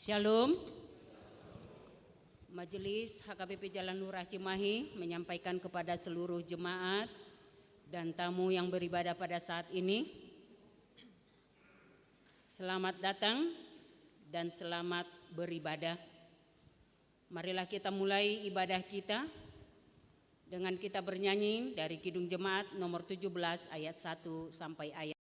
Shalom. Majelis HKBP Jalan Lurah Cimahi menyampaikan kepada seluruh jemaat dan tamu yang beribadah pada saat ini, selamat datang dan selamat beribadah. Marilah kita mulai ibadah kita dengan kita bernyanyi dari Kidung Jemaat nomor 17 ayat 1 sampai ayat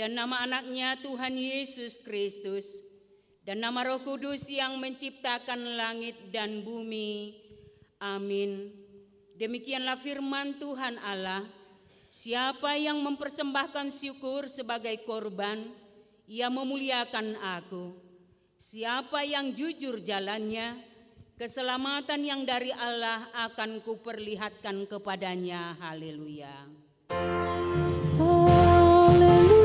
dan nama anaknya Tuhan Yesus Kristus dan nama Roh Kudus yang menciptakan langit dan bumi. Amin. Demikianlah firman Tuhan Allah. Siapa yang mempersembahkan syukur sebagai korban, ia memuliakan aku. Siapa yang jujur jalannya, keselamatan yang dari Allah akan kuperlihatkan kepadanya. Haleluya. Haleluya, haleluya.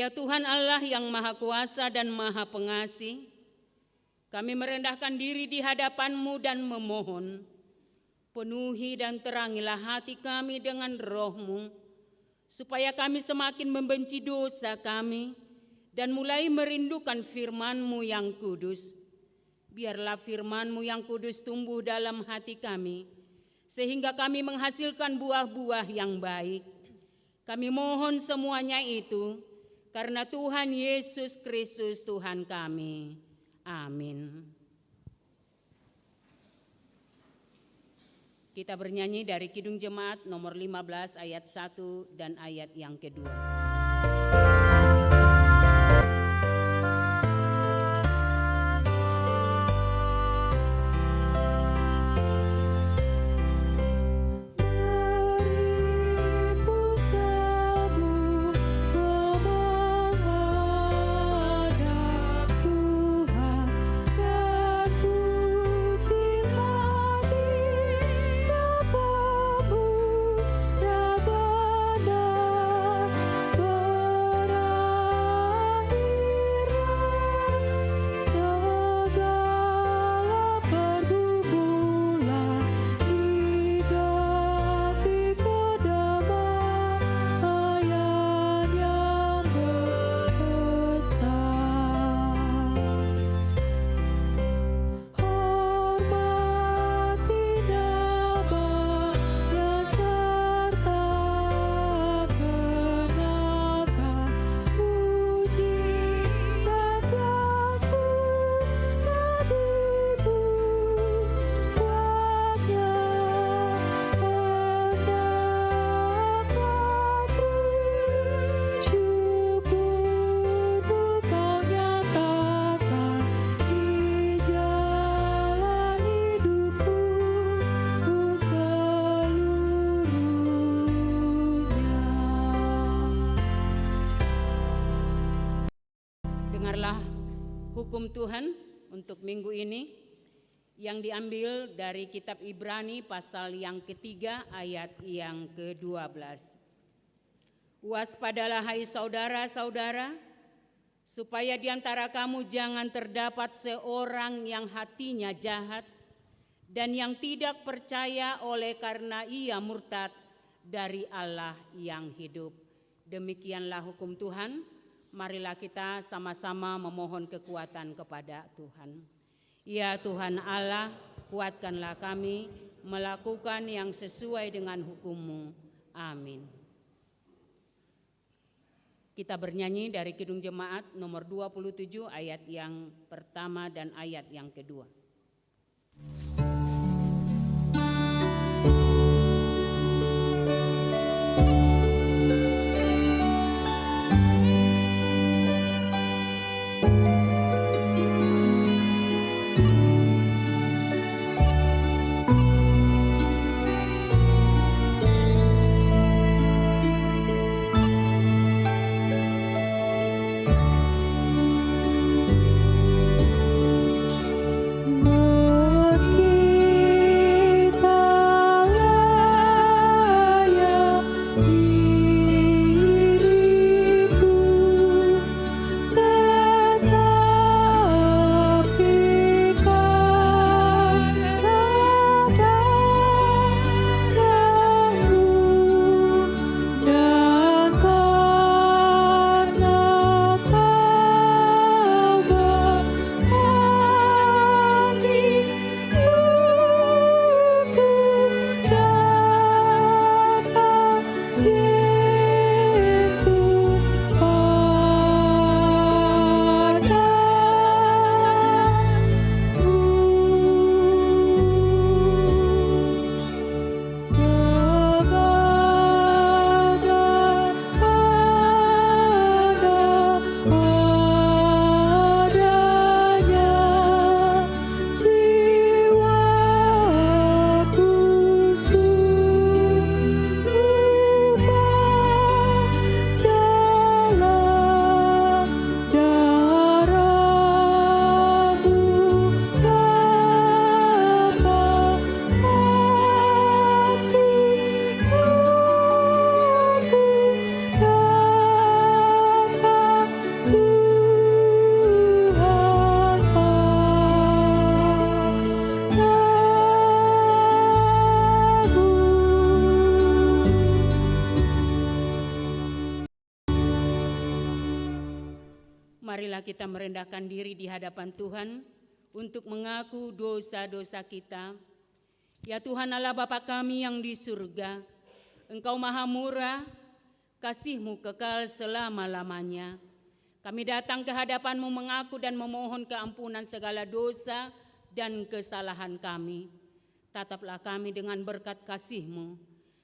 Ya Tuhan Allah yang Maha Kuasa dan Maha Pengasih, kami merendahkan diri di hadapan-Mu dan memohon, penuhi dan terangilah hati kami dengan Roh-Mu, supaya kami semakin membenci dosa kami dan mulai merindukan firman-Mu yang kudus. Biarlah firman-Mu yang kudus tumbuh dalam hati kami, sehingga kami menghasilkan buah-buah yang baik. Kami mohon semuanya itu karena Tuhan Yesus Kristus Tuhan kami. Amin. Kita bernyanyi dari Kidung Jemaat nomor 15 ayat 1 dan ayat yang kedua. Dengarlah hukum Tuhan untuk minggu ini yang diambil dari kitab Ibrani pasal yang ketiga ayat yang ke-12. Waspadalah hai saudara-saudara, supaya di antara kamu jangan terdapat seorang yang hatinya jahat dan yang tidak percaya oleh karena ia murtad dari Allah yang hidup. Demikianlah hukum Tuhan. Marilah kita sama-sama memohon kekuatan kepada Tuhan. Ya Tuhan Allah, kuatkanlah kami melakukan yang sesuai dengan hukum-Mu. Amin. Kita bernyanyi dari Kidung Jemaat nomor 27 ayat yang pertama dan ayat yang kedua. marilah kita merendahkan diri di hadapan Tuhan untuk mengaku dosa-dosa kita. Ya Tuhan Allah Bapa kami yang di surga, Engkau maha murah, kasih-Mu kekal selama-lamanya. Kami datang ke hadapan-Mu mengaku dan memohon keampunan segala dosa dan kesalahan kami. Tataplah kami dengan berkat kasih-Mu,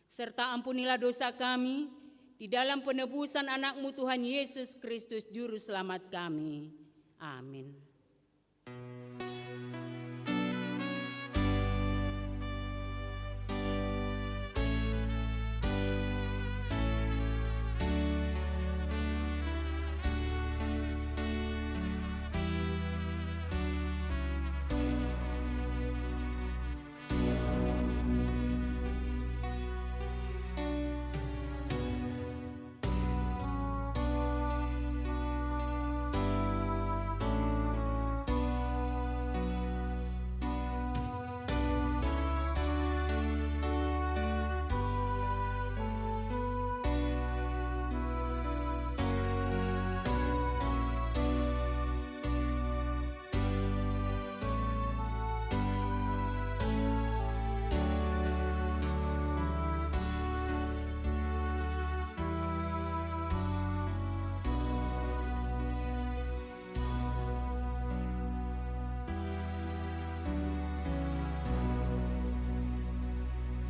serta ampunilah dosa kami di dalam penebusan anak-Mu Tuhan Yesus Kristus Juru Selamat kami. Amin.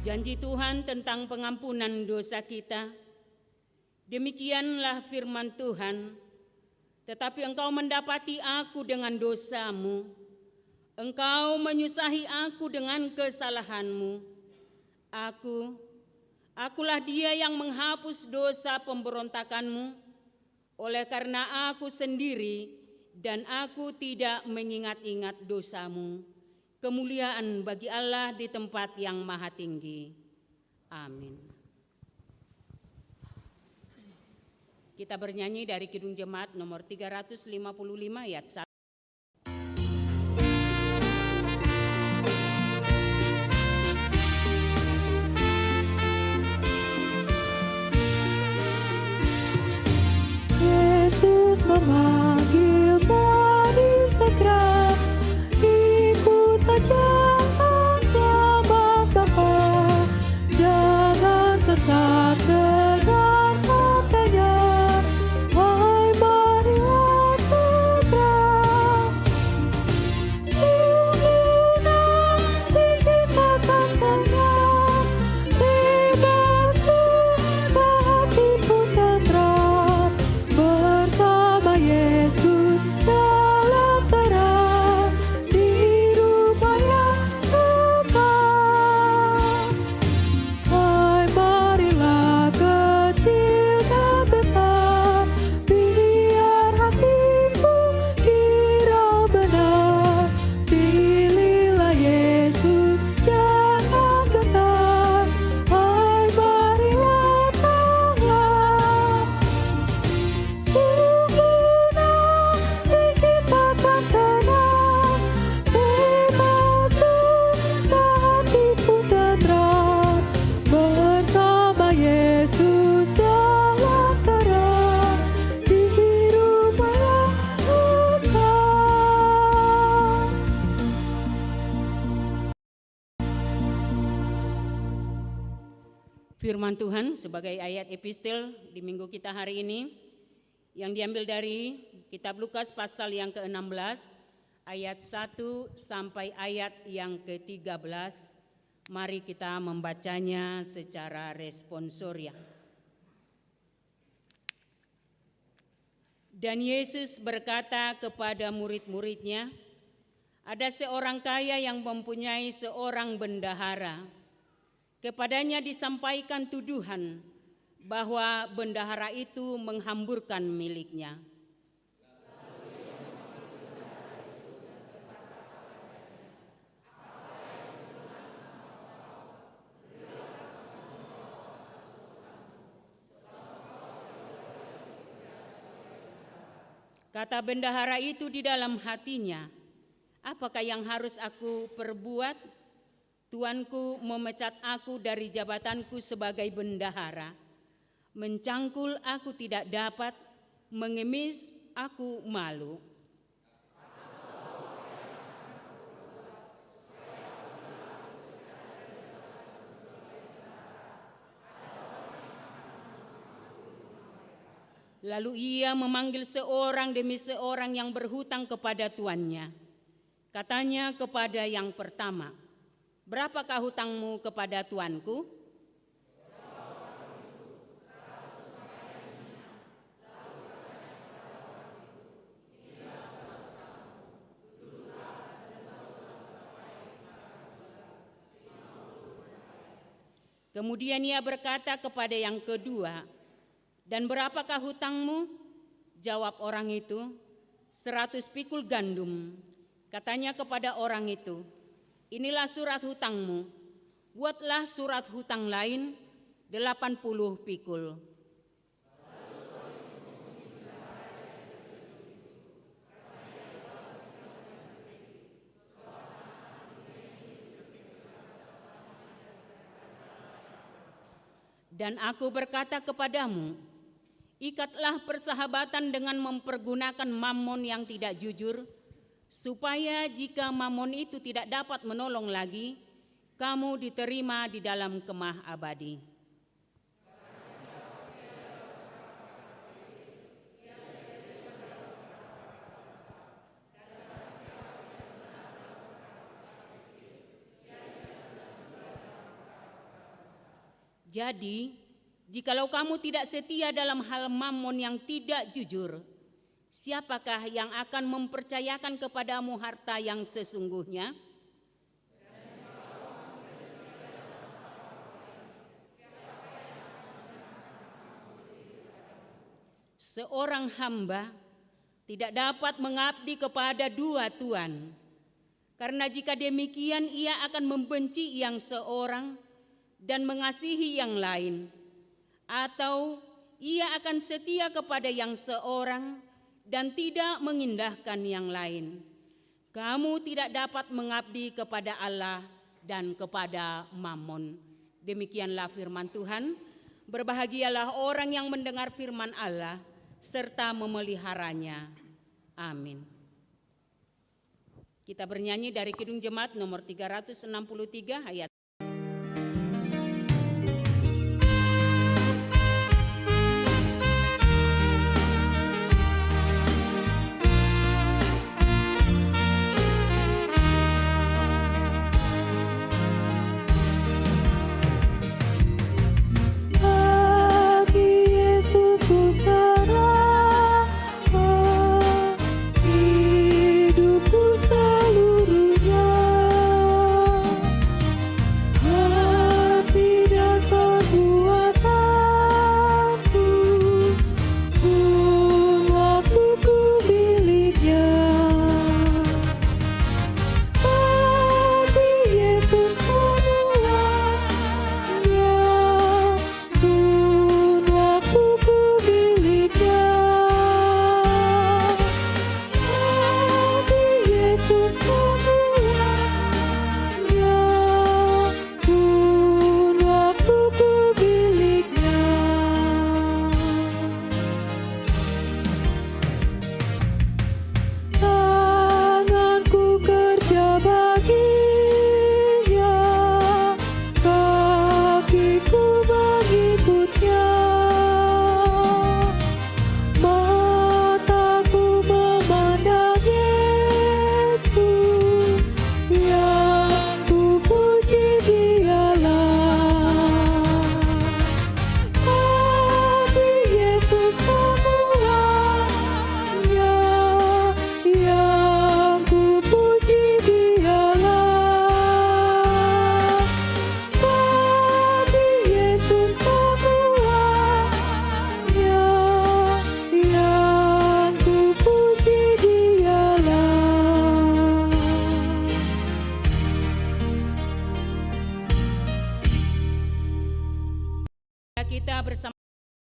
Janji Tuhan tentang pengampunan dosa kita. Demikianlah firman Tuhan, tetapi engkau mendapati aku dengan dosamu, engkau menyusahi aku dengan kesalahanmu. Akulah dia yang menghapus dosa pemberontakanmu, oleh karena aku sendiri dan aku tidak mengingat-ingat dosamu. Kemuliaan bagi Allah di tempat yang maha tinggi. Amin. Kita bernyanyi dari Kidung Jemaat nomor 355 ayat 1. Yesus memanggil, mari segera ikut ajakan selamat Bapa. Jangan sesat dengan sabdanya, hai marilah segera. Sungguh nanti kita akan senang, bebas dosa hati pun tentram, bersama Yesus dalam terang di rumah yang kekal. Hai marilah kecil dan besar, biar hatimu kira benar. Pilihlah Yesus, jangan gentar. Hai marilah taat. Sungguh nanti kita akan senang, bebas dosa hati pun tentram, bersama Yesus dalam terang di rumah yang kekal. Firman Tuhan sebagai ayat epistel di minggu kita hari ini yang diambil dari kitab Lukas pasal yang ke-16 ayat 1 sampai ayat yang ke-13. Mari kita membacanya secara responsoria. Dan Yesus berkata kepada murid-muridnya, ada seorang kaya yang mempunyai seorang bendahara. Kepadanya disampaikan tuduhan bahwa bendahara itu menghamburkan miliknya. Kata bendahara itu di dalam hatinya, apakah yang harus aku perbuat? Tuanku memecat aku dari jabatanku sebagai bendahara. Mencangkul aku tidak dapat, mengemis aku malu. Lalu ia memanggil seorang demi seorang yang berhutang kepada tuannya. Katanya kepada yang pertama, "Berapakah hutangmu kepada tuanku?" Kemudian ia berkata kepada yang kedua, "Dan berapakah hutangmu?" Jawab orang itu, 100 pikul gandum. Katanya kepada orang itu, "Inilah surat hutangmu, buatlah surat hutang lain 80 pikul." Dan aku berkata kepadamu, ikatlah persahabatan dengan mempergunakan mamon yang tidak jujur, supaya jika mamon itu tidak dapat menolong lagi, kamu diterima di dalam kemah abadi. Jadi, jikalau kamu tidak setia dalam hal mamon yang tidak jujur, siapakah yang akan mempercayakan kepadamu harta yang sesungguhnya? Seorang hamba tidak dapat mengabdi kepada dua tuan, karena jika demikian ia akan membenci yang seorang dan mengasihi yang lain, atau ia akan setia kepada yang seorang dan tidak mengindahkan yang lain. Kamu tidak dapat mengabdi kepada Allah dan kepada Mammon. Demikianlah firman Tuhan. Berbahagialah orang yang mendengar firman Allah serta memeliharanya. Amin. Kita bernyanyi dari Kidung Jemaat nomor 363 ayat.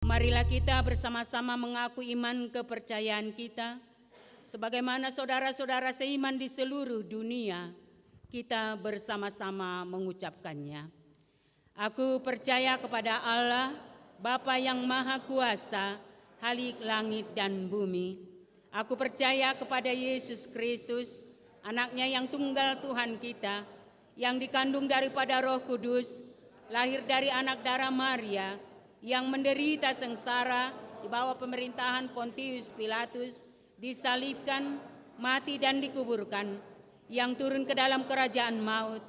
Marilah kita bersama-sama mengaku iman kepercayaan kita, sebagaimana saudara-saudara seiman di seluruh dunia, kita bersama-sama mengucapkannya. Aku percaya kepada Allah, Bapa yang Maha Kuasa, Khalik langit dan bumi, Aku percaya kepada Yesus Kristus, Anaknya yang tunggal Tuhan kita, yang dikandung daripada Roh Kudus, lahir dari anak darah Maria, yang menderita sengsara di bawah pemerintahan Pontius Pilatus, disalibkan, mati dan dikuburkan, yang turun ke dalam kerajaan maut.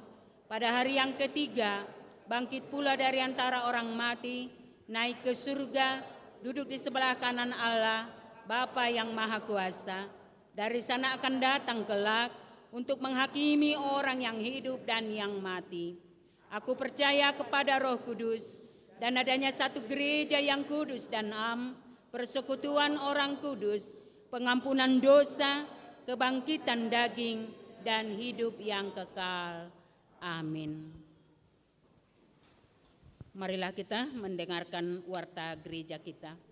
Pada hari yang ketiga, bangkit pula dari antara orang mati, naik ke surga, duduk di sebelah kanan Allah, Bapa yang Maha Kuasa. Dari sana akan datang kelak untuk menghakimi orang yang hidup dan yang mati. Aku percaya kepada Roh Kudus dan adanya satu gereja yang kudus dan am, persekutuan orang kudus, pengampunan dosa, kebangkitan daging, dan hidup yang kekal. Amin. Marilah kita mendengarkan warta gereja kita.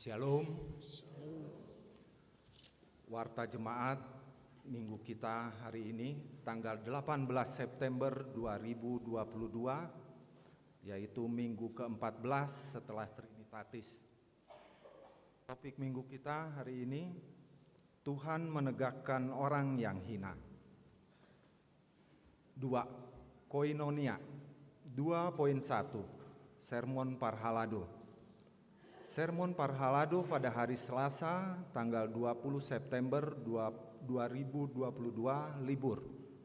Shalom. Warta Jemaat Minggu kita hari ini tanggal 18 September 2022, yaitu minggu ke-14 setelah Trinitatis. Topik minggu kita hari ini, Tuhan menegakkan orang yang hina. 2. Koinonia 2.1 Sermon Parhalado. Sermon Parhalado pada hari Selasa tanggal 20 September 2022 libur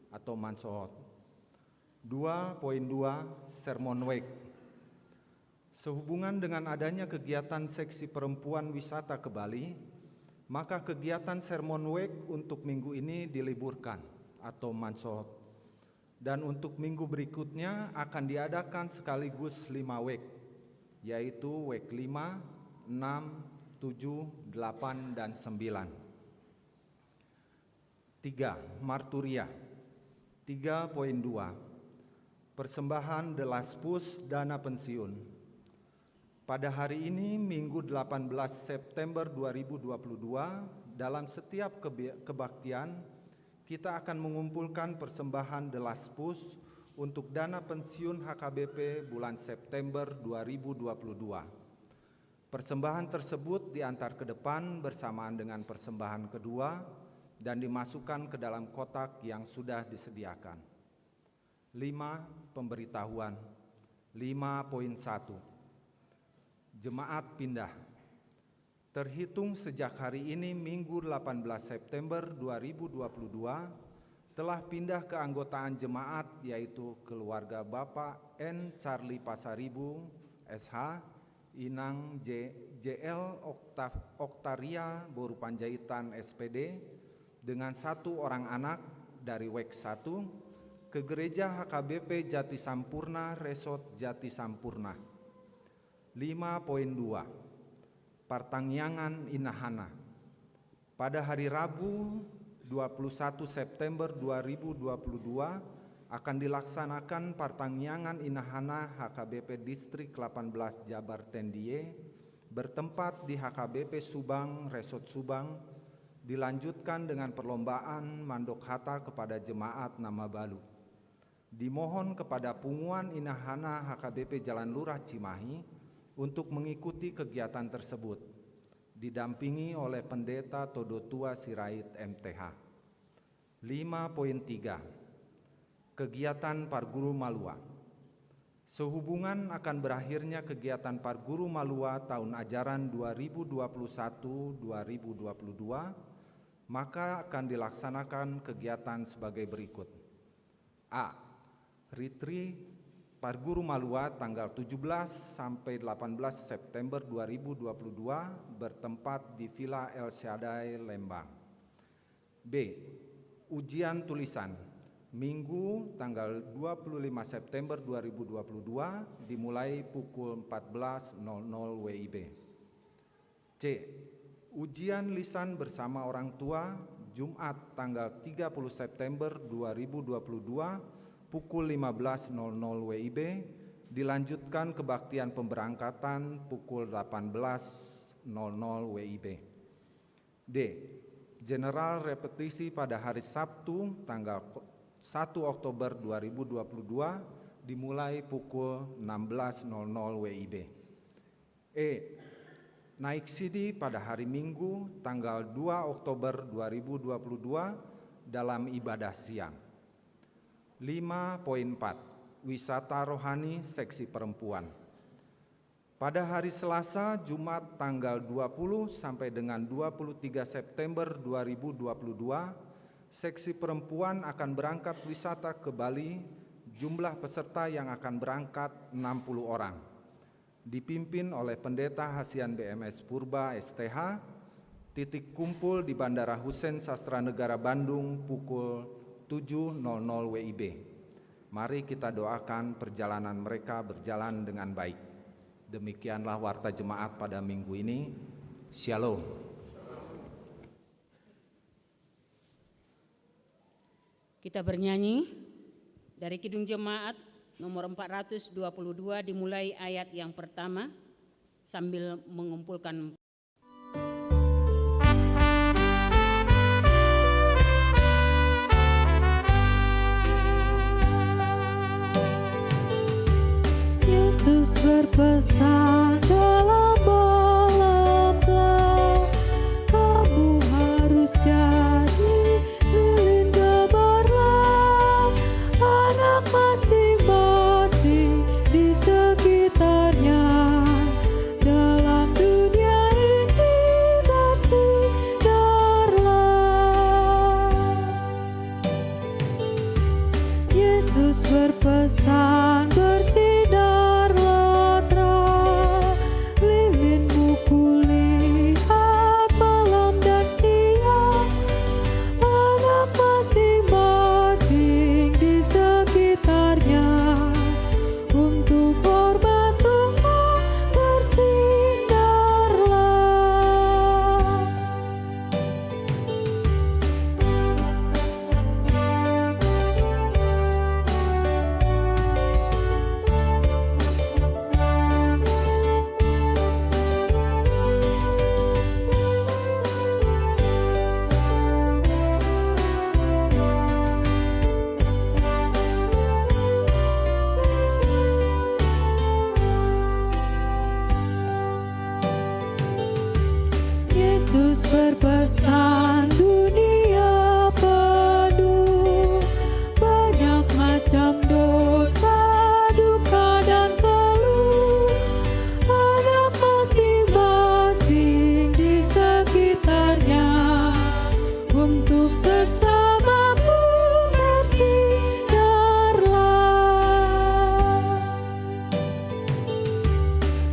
atau Mansohot. 2.2 Sermon Week. Sehubungan dengan adanya kegiatan seksi perempuan wisata ke Bali, maka kegiatan Sermon Week untuk minggu ini diliburkan atau Mansohot. Dan untuk minggu berikutnya akan diadakan sekaligus 5 week, yaitu week 5, 6, 7, 8, dan 9. 3. Marturia 3.2 Persembahan The Last Push dana pensiun. Pada hari ini Minggu 18 September 2022, dalam setiap kebaktian kita akan mengumpulkan persembahan The Last Push untuk dana pensiun HKBP bulan September 2022. Persembahan tersebut diantar ke depan bersamaan dengan persembahan kedua dan dimasukkan ke dalam kotak yang sudah disediakan. 5. Pemberitahuan 5.1 Jemaat pindah. Terhitung sejak hari ini Minggu 18 September 2022 telah pindah keanggotaan jemaat, yaitu keluarga Bapak N. Charlie Pasaribu SH, Inang JL Oktaria Boru Panjaitan SPD dengan 1 orang anak dari WEK 1 ke Gereja HKBP Jati Sampurna Resort Jati Sampurna. 5.2 Partangyangan Inahana. Pada hari Rabu 21 September 2022 akan dilaksanakan Partangyangan Inahana HKBP Distrik 18 Jabar Tendie bertempat di HKBP Subang Resort Subang, dilanjutkan dengan perlombaan mandok hata kepada jemaat nama balu. Dimohon kepada Punguan Inahana HKBP Jalan Lurah Cimahi untuk mengikuti kegiatan tersebut, didampingi oleh Pendeta Todotua Sirait MTH. 5.3 Kegiatan Parguru Malua. Sehubungan akan berakhirnya kegiatan Parguru Malua tahun ajaran 2021-2022, maka akan dilaksanakan kegiatan sebagai berikut. A. Retreat Parguru Malua tanggal 17 sampai 18 September 2022 bertempat di Villa El Shaddai, Lembang. B. Ujian tulisan Minggu tanggal 25 September 2022 dimulai pukul 14.00 WIB. C. Ujian lisan bersama orang tua Jumat tanggal 30 September 2022 pukul 15.00 WIB, dilanjutkan kebaktian pemberangkatan pukul 18.00 WIB. D. General repetisi pada hari Sabtu tanggal 1 Oktober 2022 dimulai pukul 16.00 WIB. Naik sidi pada hari Minggu tanggal 2 Oktober 2022 dalam ibadah siang. 5.4 Wisata rohani seksi perempuan. Pada hari Selasa, Jumat tanggal 20 sampai dengan 23 September 2022, seksi perempuan akan berangkat wisata ke Bali. Jumlah peserta yang akan berangkat 60 orang. Dipimpin oleh Pendeta Hasian BMS Purba STH. Titik kumpul di Bandara Husein Sastranegara Bandung pukul 7.00 WIB. Mari kita doakan perjalanan mereka berjalan dengan baik. Demikianlah warta jemaat pada minggu ini. Shalom. Kita bernyanyi dari Kidung Jemaat nomor 422 dimulai ayat yang pertama sambil mengumpulkan. Yesus berpesan dalam malam gelap, kamu harus jadi lilin gemerlap, anak masing-masing di sekitarnya. Dalam dunia ini bersinarlah. Yesus berpesan bersinarlah terang, lilinmu kulihat malam dan siang, anak masing-masing di sekitarnya. Untuk hormat Tuhan bersinarlah. Yesus berpesan dunia penuh banyak macam dosa, duka dan keluh, anak masing-masing di sekitarnya. Untuk sesamamu bersinarlah.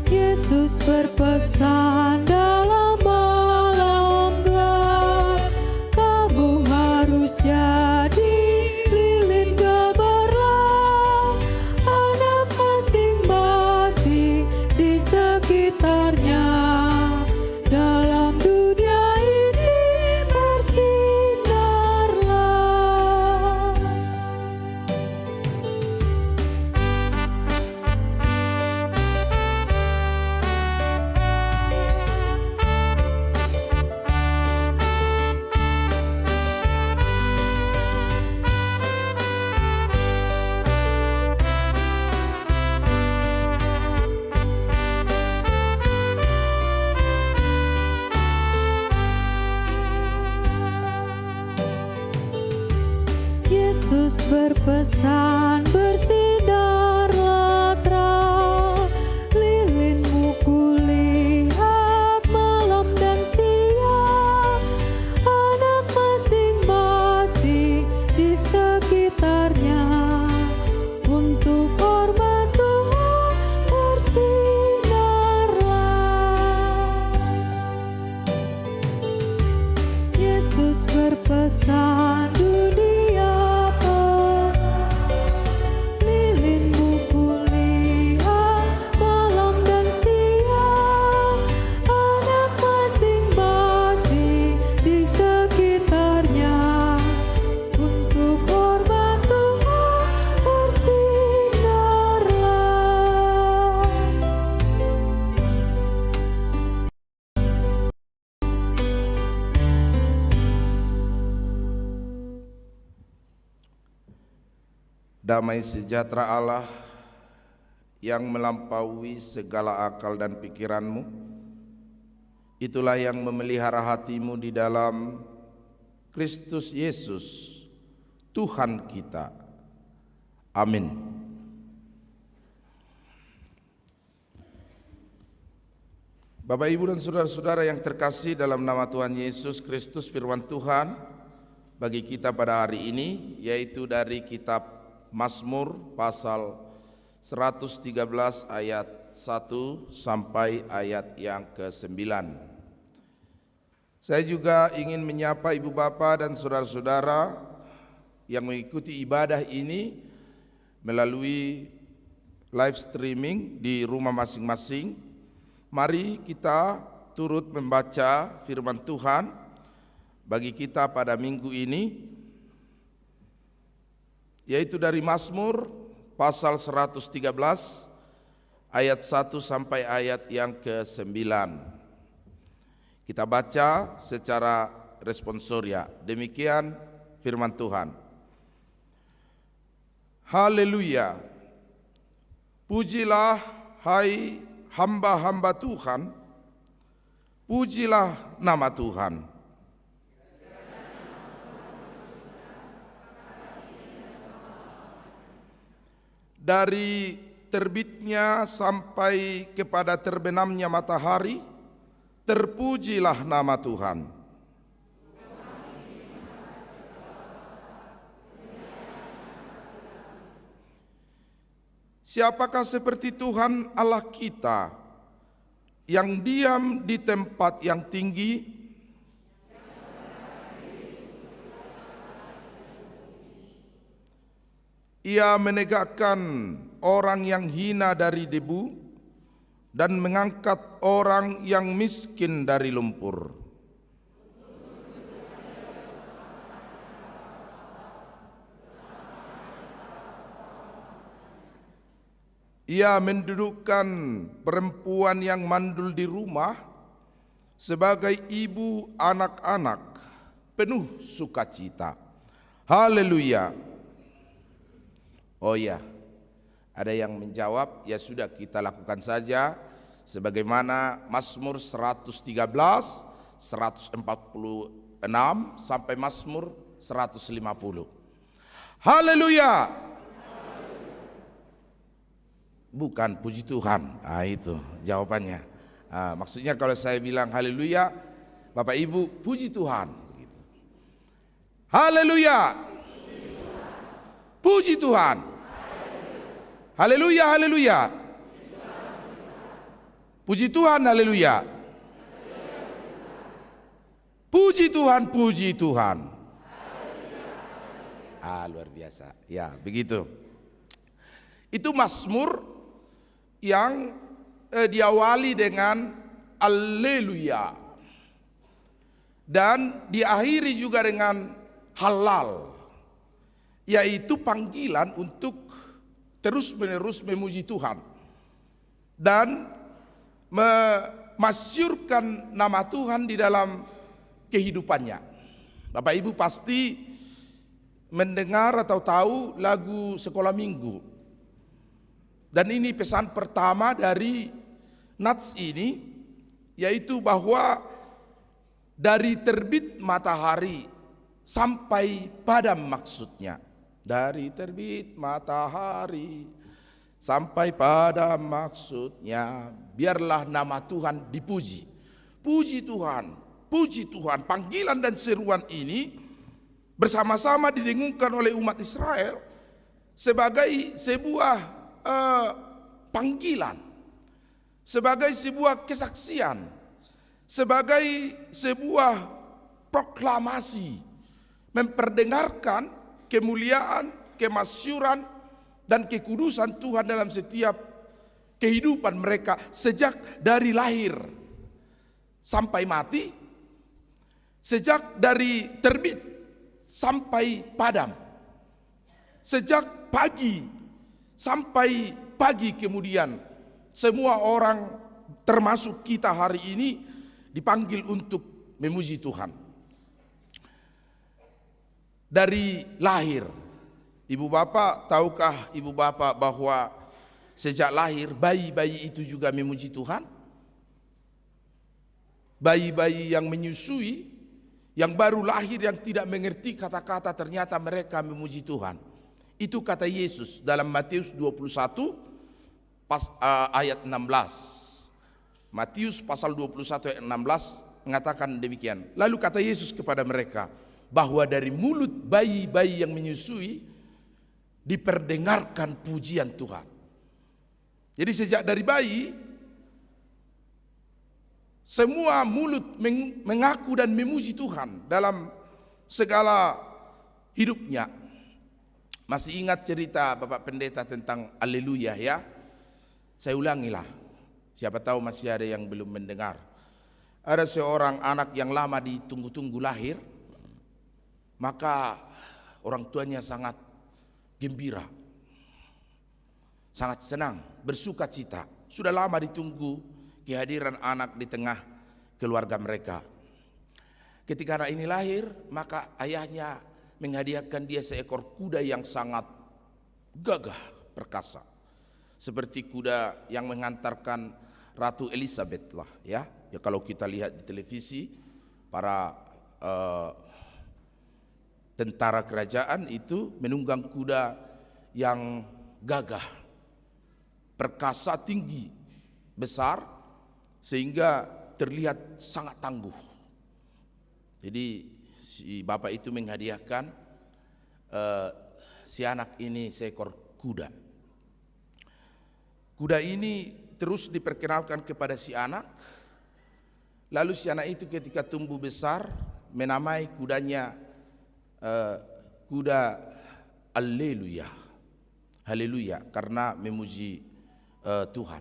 Yesus berpesan dalam malam gelap, kamu harus jadi lilin gemerlap, anak masing-masing di sekitarnya. Dalam dunia ini bersinarlah. Yesus berpesan bersinarlah terang, lilinmu kulihat malam dan siang, anak masing-masing di sekitarnya. Untuk hormat Tuhan bersinarlah. Yesus berpesan dunia penuh Damai sejahtera Allah yang melampaui segala akal dan pikiranmu, itulah yang memelihara hatimu di dalam Kristus Yesus, Tuhan kita. Amin. Bapak, Ibu, dan saudara-saudara yang terkasih dalam nama Tuhan Yesus Kristus, firman Tuhan bagi kita pada hari ini yaitu dari kitab Mazmur pasal 113 ayat 1 sampai ayat yang ke-9. Saya juga ingin menyapa ibu bapak dan saudara-saudara yang mengikuti ibadah ini melalui live streaming di rumah masing-masing. Mari kita turut membaca firman Tuhan bagi kita pada minggu ini, yaitu dari Mazmur pasal 113 ayat 1 sampai ayat yang ke-9. Kita baca secara responsoria. Demikian firman Tuhan. Haleluya. Pujilah hai hamba-hamba Tuhan, pujilah nama Tuhan. Dari terbitnya sampai kepada terbenamnya matahari, terpujilah nama Tuhan. Siapakah seperti Tuhan Allah kita yang diam di tempat yang tinggi, Ia menegakkan orang yang hina dari debu dan mengangkat orang yang miskin dari lumpur. Ia mendudukkan perempuan yang mandul di rumah sebagai ibu anak-anak penuh sukacita. Haleluya. Oh ya, ada yang menjawab, ya sudah kita lakukan saja sebagaimana Mazmur 113, 146 sampai Mazmur 150. Haleluya. Bukan puji Tuhan. Itu jawabannya. Maksudnya kalau saya bilang haleluya, Bapak Ibu puji Tuhan. Haleluya. Puji Tuhan. Haleluya, haleluya. Puji Tuhan, haleluya. Puji Tuhan, puji Tuhan. Luar biasa. Ya, begitu. Itu Mazmur yang diawali dengan Alleluia dan diakhiri juga dengan halal, yaitu panggilan untuk terus-menerus memuji Tuhan dan memasyurkan nama Tuhan di dalam kehidupannya. Bapak Ibu pasti mendengar atau tahu lagu Sekolah Minggu. Dan ini pesan pertama dari nats ini, yaitu bahwa dari terbit matahari sampai padam maksudnya. Dari terbit matahari sampai padam maksudnya, biarlah nama Tuhan dipuji. Puji Tuhan, puji Tuhan. Panggilan dan seruan ini bersama-sama didengungkan oleh umat Israel sebagai sebuah panggilan, sebagai sebuah kesaksian, sebagai sebuah proklamasi, memperdengarkan kemuliaan, kemasyuran, dan kekudusan Tuhan dalam setiap kehidupan mereka sejak dari lahir sampai mati, sejak dari terbit sampai padam, sejak pagi sampai pagi kemudian. Semua orang termasuk kita hari ini dipanggil untuk memuji Tuhan. Dari lahir, Ibu bapak, tahukah ibu bapak bahwa sejak lahir bayi-bayi itu juga memuji Tuhan? Bayi-bayi yang menyusui, yang baru lahir, yang tidak mengerti kata-kata, ternyata mereka memuji Tuhan. Itu kata Yesus dalam Matius 21 ayat 16. Matius pasal 21 ayat 16 mengatakan demikian. Lalu kata Yesus kepada mereka bahwa dari mulut bayi-bayi yang menyusui diperdengarkan pujian Tuhan. Jadi sejak dari bayi, semua mulut mengaku dan memuji Tuhan dalam segala hidupnya. Masih ingat cerita Bapak Pendeta tentang Haleluya ya? Saya ulangilah, siapa tahu masih ada yang belum mendengar. Ada seorang anak yang lama ditunggu-tunggu lahir, maka orang tuanya sangat gembira, sangat senang, bersuka cita. Sudah lama ditunggu kehadiran anak di tengah keluarga mereka. Ketika anak ini lahir, maka ayahnya menghadiahkan dia seekor kuda yang sangat gagah perkasa, seperti kuda yang mengantarkan Ratu Elizabeth lah ya. Ya kalau kita lihat di televisi, para tentara kerajaan itu menunggang kuda yang gagah, perkasa, tinggi, besar, sehingga terlihat sangat tangguh. Jadi si bapak itu menghadiahkan si anak ini seekor kuda. Kuda ini terus diperkenalkan kepada si anak. Lalu si anak itu ketika tumbuh besar menamai kudanya kuda Haleluya. Haleluya, karena memuji Tuhan.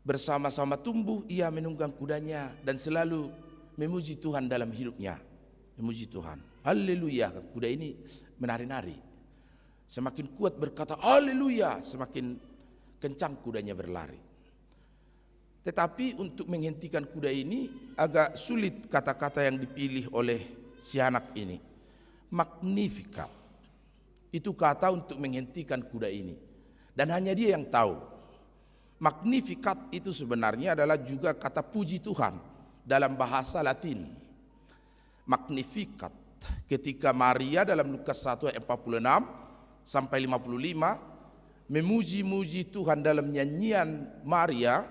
Bersama-sama tumbuh, ia menunggang kudanya dan selalu memuji Tuhan dalam hidupnya. Memuji Tuhan. Haleluya, kuda ini menari-nari. Semakin kuat berkata haleluya, semakin kencang kudanya berlari. Tetapi untuk menghentikan kuda ini agak sulit kata-kata yang dipilih oleh si anak ini. Magnificat. Itu kata untuk menghentikan kuda ini. Dan hanya dia yang tahu. Magnificat itu sebenarnya adalah juga kata puji Tuhan dalam bahasa Latin. Magnificat. Ketika Maria dalam Lukas 1 ayat 46 sampai 55 memuji-muji Tuhan dalam nyanyian Maria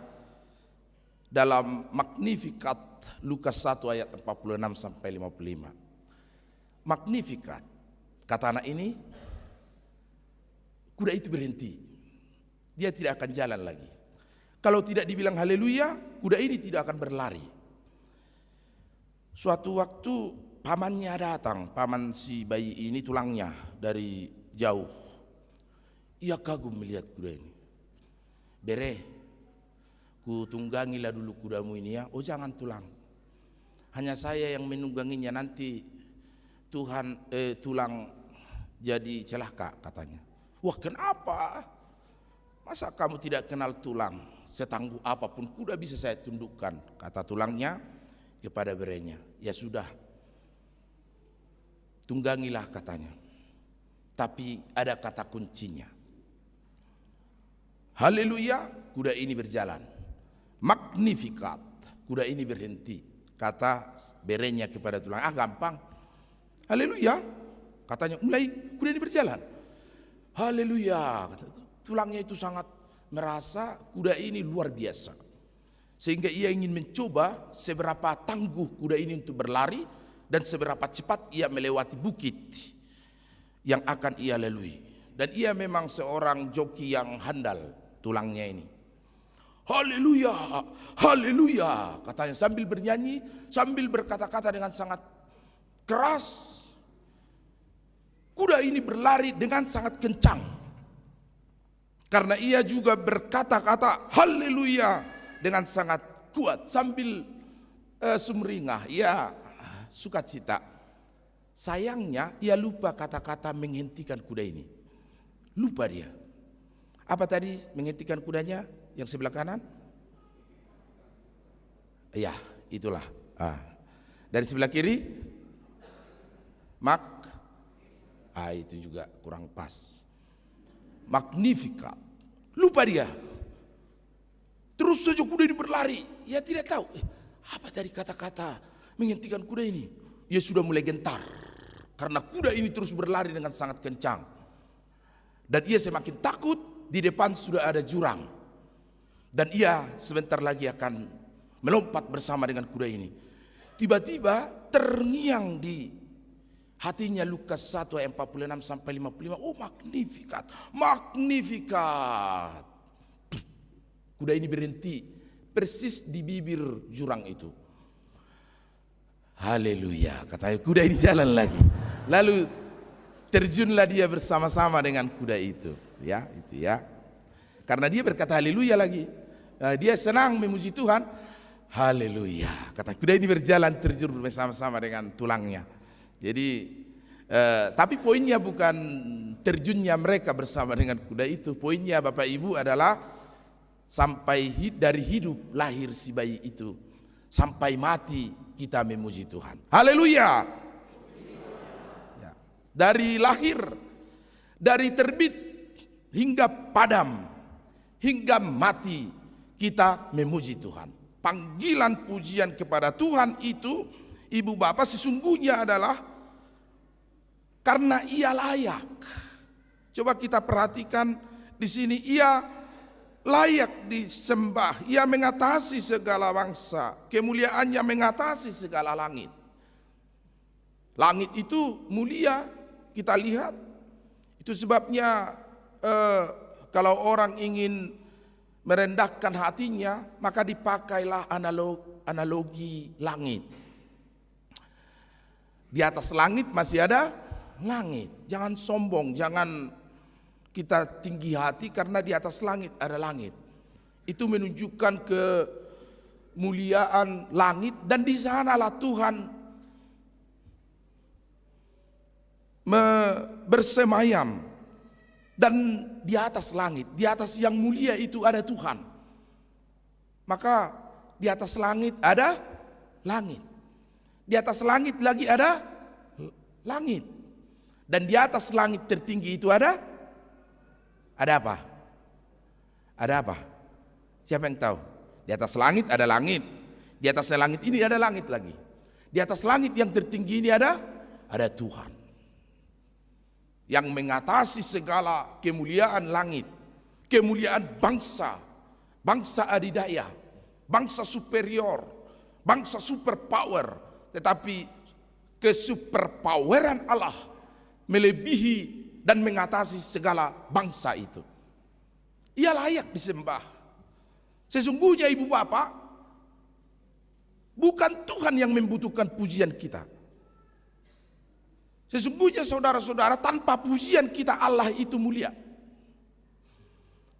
dalam Magnificat Lukas 1 ayat 46 sampai 55. Magnificat, kata anak ini, kuda itu berhenti. Dia tidak akan jalan lagi. Kalau tidak dibilang haleluya, kuda ini tidak akan berlari. Suatu waktu pamannya datang, paman si bayi ini tulangnya dari jauh. Ia kagum melihat kuda ini. Bere, ku tunggangilah dulu kudamu ini ya. Oh jangan tulang. Hanya saya yang menungganginya, nanti tulang jadi celaka katanya. Wah kenapa? Masa kamu tidak kenal tulang? Setangguh apapun kuda bisa saya tundukkan, kata tulangnya kepada berenya. Ya sudah, tunggangilah katanya. Tapi ada kata kuncinya. Haleluya, kuda ini berjalan. Magnificat, kuda ini berhenti. Kata berenya kepada tulang, gampang. Haleluya, katanya mulai kuda ini berjalan. Haleluya, tulangnya itu sangat merasa kuda ini luar biasa. Sehingga ia ingin mencoba seberapa tangguh kuda ini untuk berlari dan seberapa cepat ia melewati bukit yang akan ia lalui. Dan ia memang seorang joki yang handal, tulangnya ini. Haleluya, haleluya, katanya sambil bernyanyi, sambil berkata-kata dengan sangat keras. Kuda ini berlari dengan sangat kencang. Karena ia juga berkata-kata haleluya dengan sangat kuat sambil sumringah, ia sukacita. Sayangnya ia lupa kata-kata menghentikan kuda ini. Lupa dia. Apa tadi menghentikan kudanya yang sebelah kanan? Ya, itulah. Dari sebelah kiri Itu juga kurang pas. Magnificat. Lupa dia. Terus saja kuda ini berlari. Ia tidak tahu apa dari kata-kata menghentikan kuda ini. Ia sudah mulai gentar karena kuda ini terus berlari dengan sangat kencang. Dan ia semakin takut. Di depan sudah ada jurang. Dan ia sebentar lagi akan melompat bersama dengan kuda ini. Tiba-tiba terngiang di hatinya Lukas 1 ayat 46 sampai 55. Oh, magnificat, magnificat. Kuda ini berhenti persis di bibir jurang itu. Haleluya, katanya kuda ini jalan lagi. Lalu terjunlah dia bersama-sama dengan kuda itu. Ya, itu ya. Karena dia berkata haleluya lagi. Dia senang memuji Tuhan. Haleluya. Kata kuda ini berjalan terjun bersama-sama dengan tulangnya. Jadi tapi poinnya bukan terjunnya mereka bersama dengan kuda itu. Poinnya Bapak Ibu adalah sampai dari hidup lahir si bayi itu sampai mati kita memuji Tuhan. Haleluya. Ya. Dari lahir, dari terbit hingga padam, hingga mati kita memuji Tuhan. Panggilan pujian kepada Tuhan itu, Ibu Bapak, sesungguhnya adalah karena ia layak. Coba kita perhatikan di sini, ia layak disembah. Ia mengatasi segala bangsa, kemuliaannya mengatasi segala langit. Langit itu mulia, kita lihat. Itu sebabnya kalau orang ingin merendahkan hatinya, maka dipakailah analogi langit. Di atas langit masih ada langit. Jangan sombong, jangan kita tinggi hati karena di atas langit ada langit. Itu menunjukkan kemuliaan langit, dan di sanalah Tuhan bersemayam. Dan di atas langit, di atas yang mulia itu ada Tuhan. Maka di atas langit ada langit. Di atas langit lagi ada langit. Dan di atas langit tertinggi itu ada apa? Ada apa? Siapa yang tahu? Di atas langit ada langit. Di atas langit ini ada langit lagi. Di atas langit yang tertinggi ini ada Tuhan yang mengatasi segala kemuliaan langit, kemuliaan bangsa, bangsa adidaya, bangsa superior, bangsa superpower. Tetapi kesuperpoweran Allah melebihi dan mengatasi segala bangsa itu. Ia layak disembah. Sesungguhnya Ibu Bapak, bukan Tuhan yang membutuhkan pujian kita. Sesungguhnya saudara-saudara, tanpa pujian kita Allah itu mulia.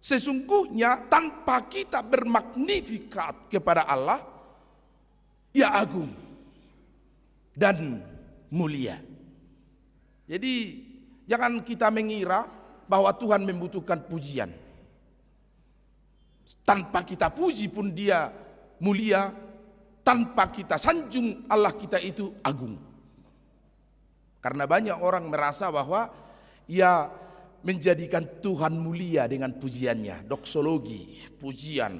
Sesungguhnya tanpa kita bermagnifikat kepada Allah, Ia agung dan mulia. Jadi jangan kita mengira bahwa Tuhan membutuhkan pujian. Tanpa kita puji pun Dia mulia. Tanpa kita sanjung Allah kita itu agung. Karena banyak orang merasa bahwa ia menjadikan Tuhan mulia dengan pujiannya. Doksologi, pujian,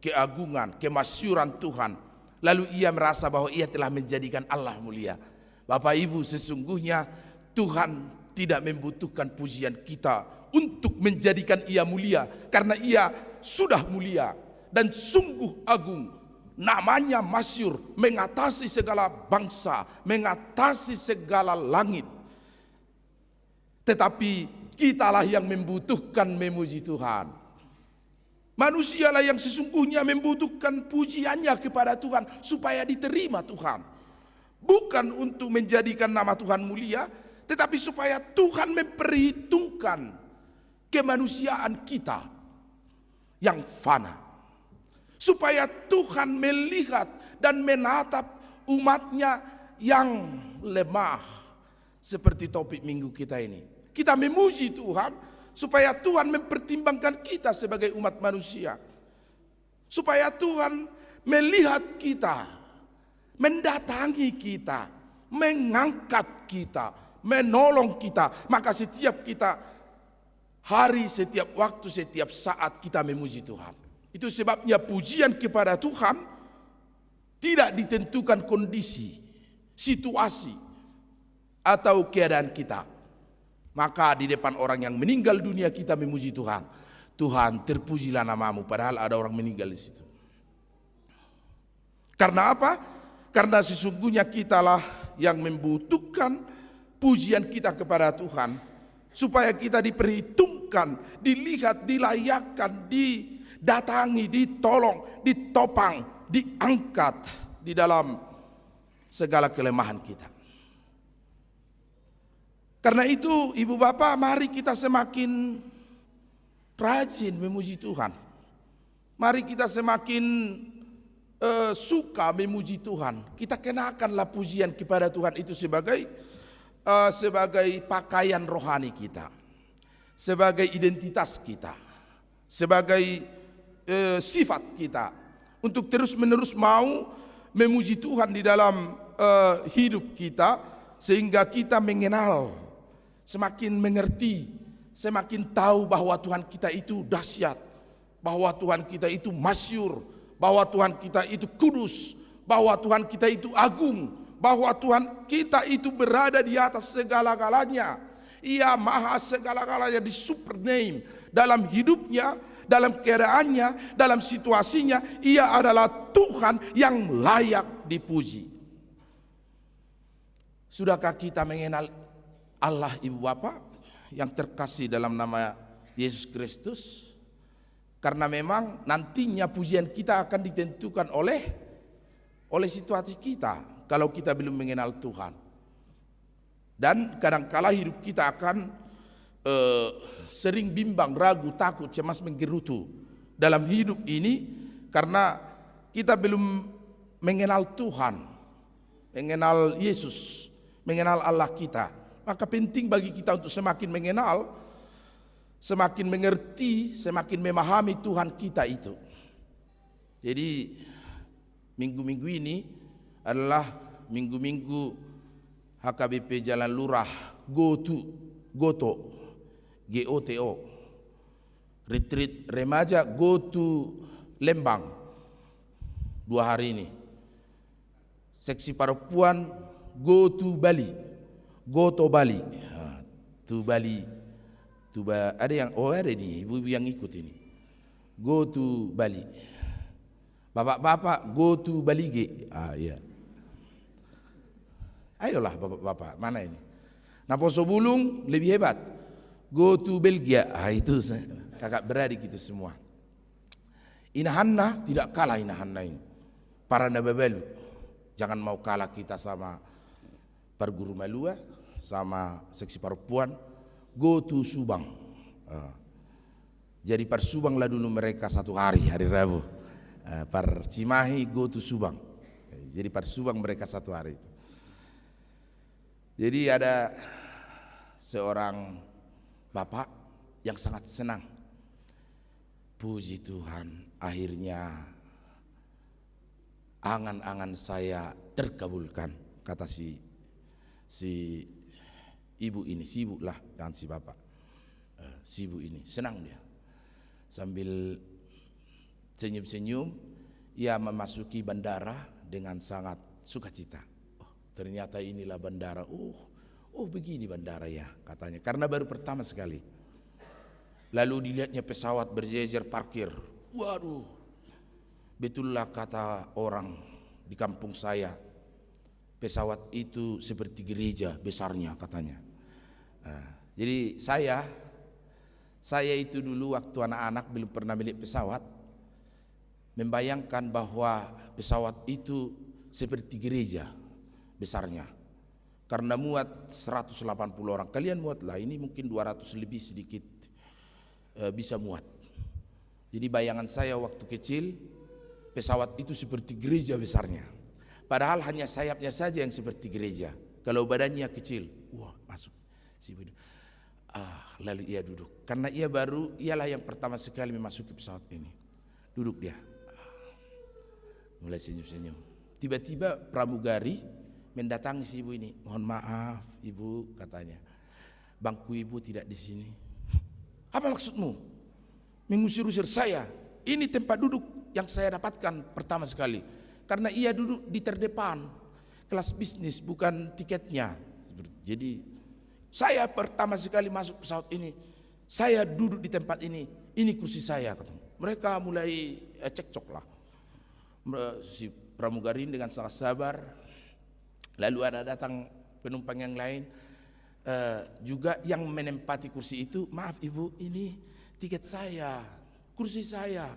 keagungan, kemasyuran Tuhan. Lalu ia merasa bahwa ia telah menjadikan Allah mulia. Bapak Ibu, sesungguhnya Tuhan tidak membutuhkan pujian kita untuk menjadikan Ia mulia. Karena Ia sudah mulia dan sungguh agung. Namanya masyur, mengatasi segala bangsa, mengatasi segala langit. Tetapi kitalah yang membutuhkan memuji Tuhan. Manusialah yang sesungguhnya membutuhkan pujiannya kepada Tuhan supaya diterima Tuhan. Bukan untuk menjadikan nama Tuhan mulia, tetapi supaya Tuhan memperhitungkan kemanusiaan kita yang fana. Supaya Tuhan melihat dan menatap umatnya yang lemah. Seperti topik minggu kita ini. Kita memuji Tuhan supaya Tuhan mempertimbangkan kita sebagai umat manusia. Supaya Tuhan melihat kita, mendatangi kita, mengangkat kita, menolong kita. Maka setiap kita hari, setiap waktu, setiap saat kita memuji Tuhan. Itu sebabnya pujian kepada Tuhan tidak ditentukan kondisi, situasi, atau keadaan kita. Maka di depan orang yang meninggal dunia kita memuji Tuhan. Tuhan, terpujilah namamu, padahal ada orang meninggal di situ. Karena apa? Karena sesungguhnya kitalah yang membutuhkan pujian kita kepada Tuhan, supaya kita diperhitungkan, dilihat, dilayakkan, didatangi, ditolong, ditopang, diangkat di dalam segala kelemahan kita. Karena itu ibu bapak, mari kita semakin rajin memuji Tuhan. Mari kita semakin suka memuji Tuhan. Kita kenakanlah pujian kepada Tuhan itu sebagai pakaian rohani kita, sebagai identitas kita, sebagai sifat kita, untuk terus menerus mau memuji Tuhan di dalam hidup kita, sehingga kita mengenal, semakin mengerti, semakin tahu bahwa Tuhan kita itu dahsyat, bahwa Tuhan kita itu masyur, bahwa Tuhan kita itu kudus, bahwa Tuhan kita itu agung, bahwa Tuhan kita itu berada di atas segala-galanya. Ia maha segala-galanya, di super name dalam hidupnya, dalam keadaannya, dalam situasinya. Ia adalah Tuhan yang layak dipuji. Sudahkah kita mengenal Allah ibu bapak yang terkasih dalam nama Yesus Kristus? Karena memang nantinya pujian kita akan ditentukan oleh situasi kita kalau kita belum mengenal Tuhan. Dan kadangkala hidup kita akan sering bimbang, ragu, takut, cemas, menggerutu dalam hidup ini karena kita belum mengenal Tuhan, mengenal Yesus, mengenal Allah kita. Maka penting bagi kita untuk semakin mengenal, semakin mengerti, semakin memahami Tuhan kita itu. Jadi minggu-minggu ini adalah minggu-minggu HKBP Jalan Lurah Goto Retreat Remaja Goto Lembang 2 hari ini. Seksi perempuan Goto Bali, ada yang ada nih ibu-ibu yang ikut ini. Go to Bali. Bapak-bapak go to Bali ge. Iya. Ayolah bapak-bapak, mana ini? Naposo Bulung lebih hebat. Go to Belgia. Itu kakak beradik itu semua. Inahanna tidak kalah Inahanna ini. Para nababalu. Jangan mau kalah kita sama Perguru Malua, sama seksi perempuan. Go to Subang. Jadi per Subang lah dulu mereka 1 hari Rabu. Per Cimahi go to Subang. Jadi per Subang mereka 1 hari. Jadi ada seorang bapak yang sangat senang. Puji Tuhan, akhirnya angan-angan saya terkabulkan, kata si ibu ini, si ibu lah, jangan si bapak. Si ibu ini senang dia, sambil senyum-senyum ia memasuki bandara dengan sangat sukacita. Oh, ternyata inilah bandara. Oh begini bandara ya, katanya, karena baru pertama sekali. Lalu dilihatnya pesawat berjejer parkir. Waduh, betullah kata orang di kampung saya, pesawat itu seperti gereja besarnya katanya. Jadi saya itu dulu waktu anak-anak belum pernah milik pesawat, membayangkan bahwa pesawat itu seperti gereja besarnya. Karena muat 180 orang, kalian muatlah, ini mungkin 200 lebih sedikit bisa muat. Jadi bayangan saya waktu kecil, pesawat itu seperti gereja besarnya. Padahal hanya sayapnya saja yang seperti gereja. Kalau badannya kecil, wah masuk. Lalu ia duduk. Karena ialah yang pertama sekali memasuki pesawat ini. Duduk dia. Mulai senyum-senyum. Tiba-tiba pramugari mendatangi si ibu ini. Mohon maaf ibu, katanya, bangku ibu tidak di sini. Apa maksudmu? Mengusir-usir saya? Ini tempat duduk yang saya dapatkan pertama sekali. Karena ia duduk di terdepan, kelas bisnis bukan tiketnya. Jadi saya pertama sekali masuk pesawat ini, saya duduk di tempat ini kursi saya. Mereka mulai cekcok lah. Si pramugari dengan sangat sabar. Lalu ada datang penumpang yang lain juga yang menempati kursi itu. Maaf ibu, ini tiket saya, kursi saya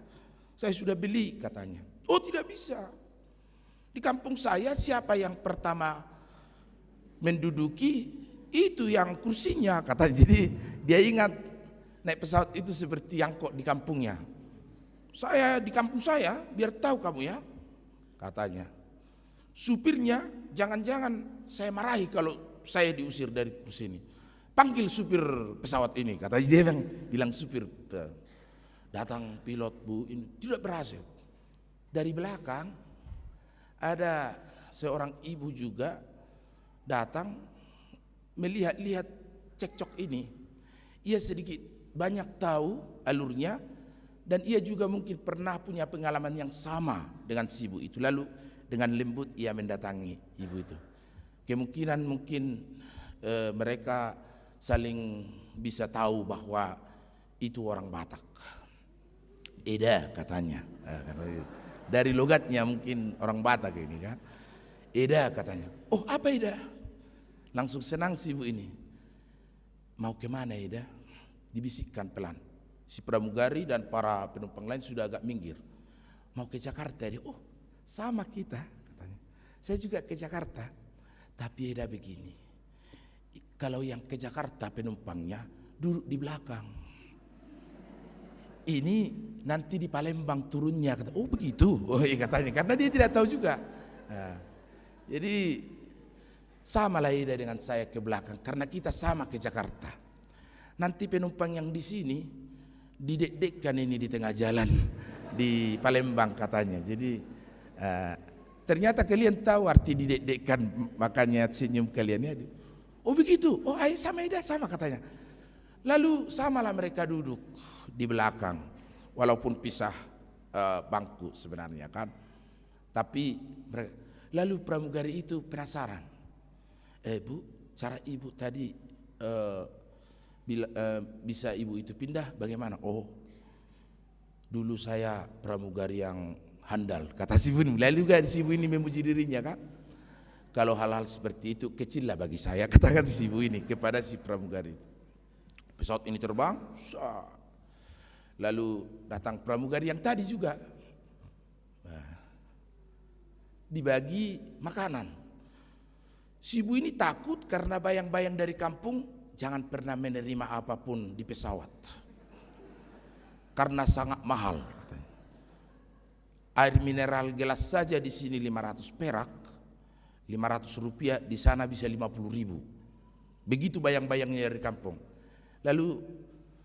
sudah beli, katanya. Oh tidak bisa. Di kampung saya siapa yang pertama menduduki itu yang kursinya, katanya. Jadi dia ingat naik pesawat itu seperti angkot di kampungnya. Saya di kampung saya, biar tahu kamu ya, katanya. Supirnya jangan-jangan saya marahi kalau saya diusir dari kursi ini. Panggil supir pesawat ini, katanya. Dia bilang supir. Datang pilot bu, ini tidak berhasil. Dari belakang ada seorang ibu juga datang melihat-lihat cekcok ini. Ia sedikit banyak tahu alurnya dan ia juga mungkin pernah punya pengalaman yang sama dengan si ibu itu. Lalu dengan lembut ia mendatangi ibu itu. Kemungkinan mungkin mereka saling bisa tahu bahwa itu orang Batak. Eda, katanya. Dari logatnya mungkin orang Batak ini kan. Eda, katanya. Oh apa Eda? Langsung senang si ibu ini. Mau kemana Eda? Dibisikkan pelan. Si pramugari dan para penumpang lain sudah agak minggir. Mau ke Jakarta dia. Oh sama kita, katanya. Saya juga ke Jakarta. Tapi Eda begini, kalau yang ke Jakarta penumpangnya duduk di belakang. Ini nanti di Palembang turunnya. Kata, oh begitu, oh iya, katanya. Karena dia tidak tahu juga. Nah, jadi samalah Eda dengan saya ke belakang, karena kita sama ke Jakarta. Nanti penumpang yang di sini didek-dekkan ini di tengah jalan di Palembang, katanya. Jadi ternyata kalian tahu arti didek-dekkan, makanya senyum kalian ya. Oh begitu, oh ayo sama Eda, sama, katanya. Lalu samalah mereka duduk di belakang, walaupun pisah bangku sebenarnya kan. Tapi lalu pramugari itu penasaran. Bu, cara ibu tadi bisa ibu itu pindah bagaimana? Oh, dulu saya pramugari yang handal, kata si ibu. Lalu juga si ibu ini memuji dirinya kan. Kalau hal-hal seperti itu kecil lah bagi saya, katakan si ibu ini kepada si pramugari itu. Pesawat ini terbang, lalu datang pramugari yang tadi juga. Dibagi makanan. Si ibu ini takut karena bayang-bayang dari kampung, jangan pernah menerima apapun di pesawat karena sangat mahal, katanya. Air mineral gelas saja di sini 500 perak, 500 rupiah, di sana bisa 50.000. Begitu bayang-bayangnya dari kampung. Lalu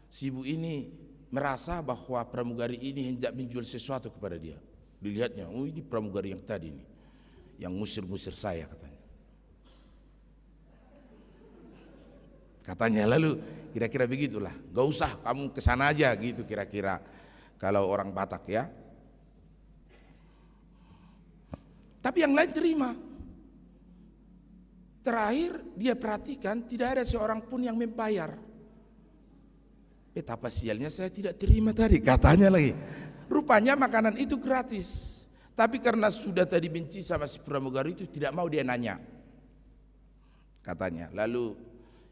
si ibu ini merasa bahwa pramugari ini hendak menjual sesuatu kepada dia. Dilihatnya, oh ini pramugari yang tadi ini, yang ngusir-ngusir saya, katanya. Katanya, lalu kira-kira begitulah. Gak usah kamu kesana aja gitu kira-kira kalau orang Batak ya. Tapi yang lain terima. Terakhir dia perhatikan tidak ada seorang pun yang membayar. Betapa sialnya saya tidak terima tadi, katanya lagi. Rupanya makanan itu gratis. Tapi karena sudah tadi benci sama si pramugari itu, tidak mau dia nanya, katanya. Lalu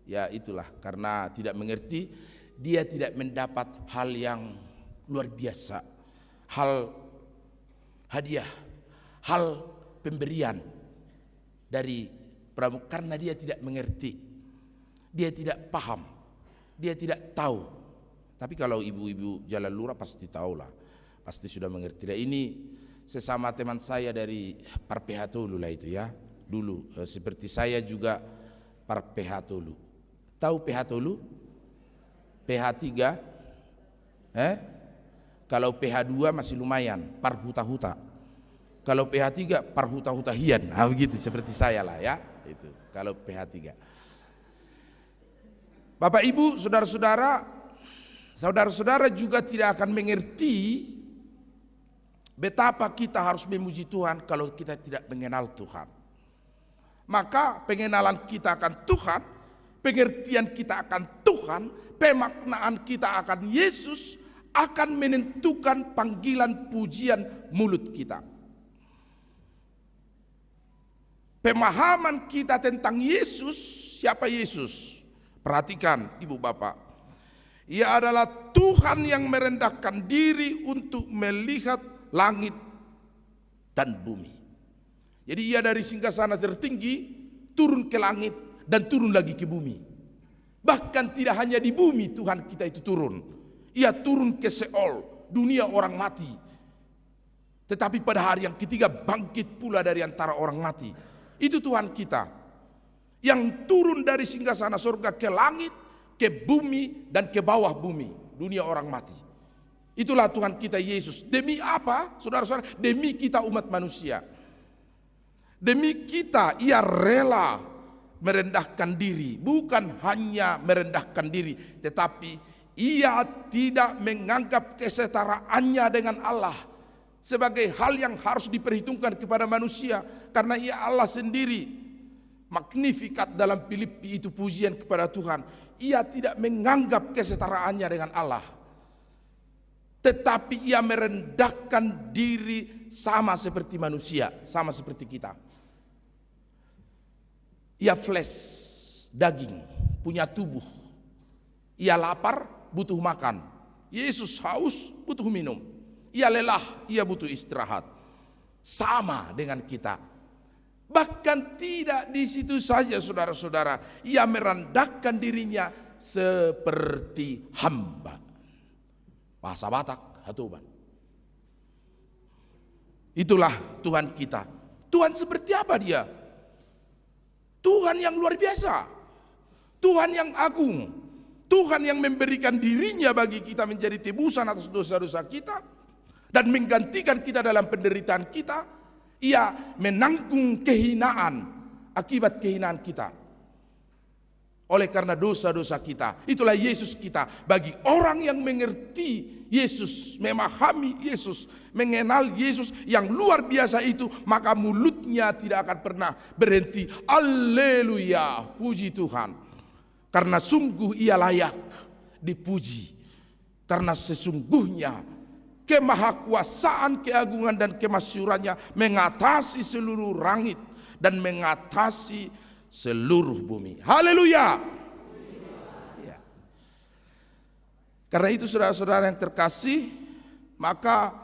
ya itulah, karena tidak mengerti, dia tidak mendapat hal yang luar biasa, hal hadiah, hal pemberian dari pramugari, karena dia tidak mengerti, dia tidak paham, dia tidak tahu. Tapi kalau ibu-ibu jalan lurah pasti tahulah, pasti sudah mengerti. Dan ini sesama teman saya dari Parpehatolu lah itu ya, dulu seperti saya juga Parpehatolu. Tahu Pehatolu? PH3, kalau PH2 masih lumayan, Parhuta-huta. Kalau PH3 parhuta-hutahian, begitu seperti saya lah ya. Itu kalau PH3. Bapak Ibu, saudara-saudara, saudara-saudara juga tidak akan mengerti betapa kita harus memuji Tuhan kalau kita tidak mengenal Tuhan. Maka pengenalan kita akan Tuhan, pengertian kita akan Tuhan, pemaknaan kita akan Yesus akan menentukan panggilan pujian mulut kita. Pemahaman kita tentang Yesus, siapa Yesus? Perhatikan Ibu Bapak. Ia adalah Tuhan yang merendahkan diri untuk melihat langit dan bumi. Jadi ia dari singgasana tertinggi turun ke langit dan turun lagi ke bumi. Bahkan tidak hanya di bumi Tuhan kita itu turun. Ia turun ke Seol, dunia orang mati. Tetapi pada hari yang ketiga bangkit pula dari antara orang mati. Itu Tuhan kita yang turun dari singgasana surga ke langit, ke bumi, dan ke bawah bumi, dunia orang mati. Itulah Tuhan kita Yesus. Demi apa? Saudara-saudara, demi kita umat manusia. Demi kita ia rela merendahkan diri. Bukan hanya merendahkan diri, tetapi ia tidak menganggap kesetaraannya dengan Allah sebagai hal yang harus diperhitungkan kepada manusia, karena ia Allah sendiri. Magnifikat dalam Filipi itu pujian kepada Tuhan. Ia tidak menganggap kesetaraannya dengan Allah, tetapi ia merendahkan diri sama seperti manusia, sama seperti kita. Ia flesh, daging, punya tubuh. Ia lapar, butuh makan. Yesus haus, butuh minum. Ia lelah, ia butuh istirahat. Sama dengan kita. Bahkan tidak di situ saja saudara-saudara. Ia merendahkan dirinya seperti hamba. Bahasa Batak, hatuban. Itulah Tuhan kita. Tuhan seperti apa dia? Tuhan yang luar biasa. Tuhan yang agung. Tuhan yang memberikan dirinya bagi kita menjadi tebusan atas dosa-dosa kita. Dan menggantikan kita dalam penderitaan kita. Ia menanggung kehinaan akibat kehinaan kita. Oleh karena dosa-dosa kita. Itulah Yesus kita. Bagi orang yang mengerti Yesus, memahami Yesus, mengenal Yesus yang luar biasa itu, maka mulutnya tidak akan pernah berhenti. Haleluya, puji Tuhan. Karena sungguh ia layak dipuji. Karena sesungguhnya kemahakuasaan, keagungan dan kemasyurannya mengatasi seluruh langit dan mengatasi seluruh bumi. Haleluya. Ya. Karena itu saudara-saudara yang terkasih, maka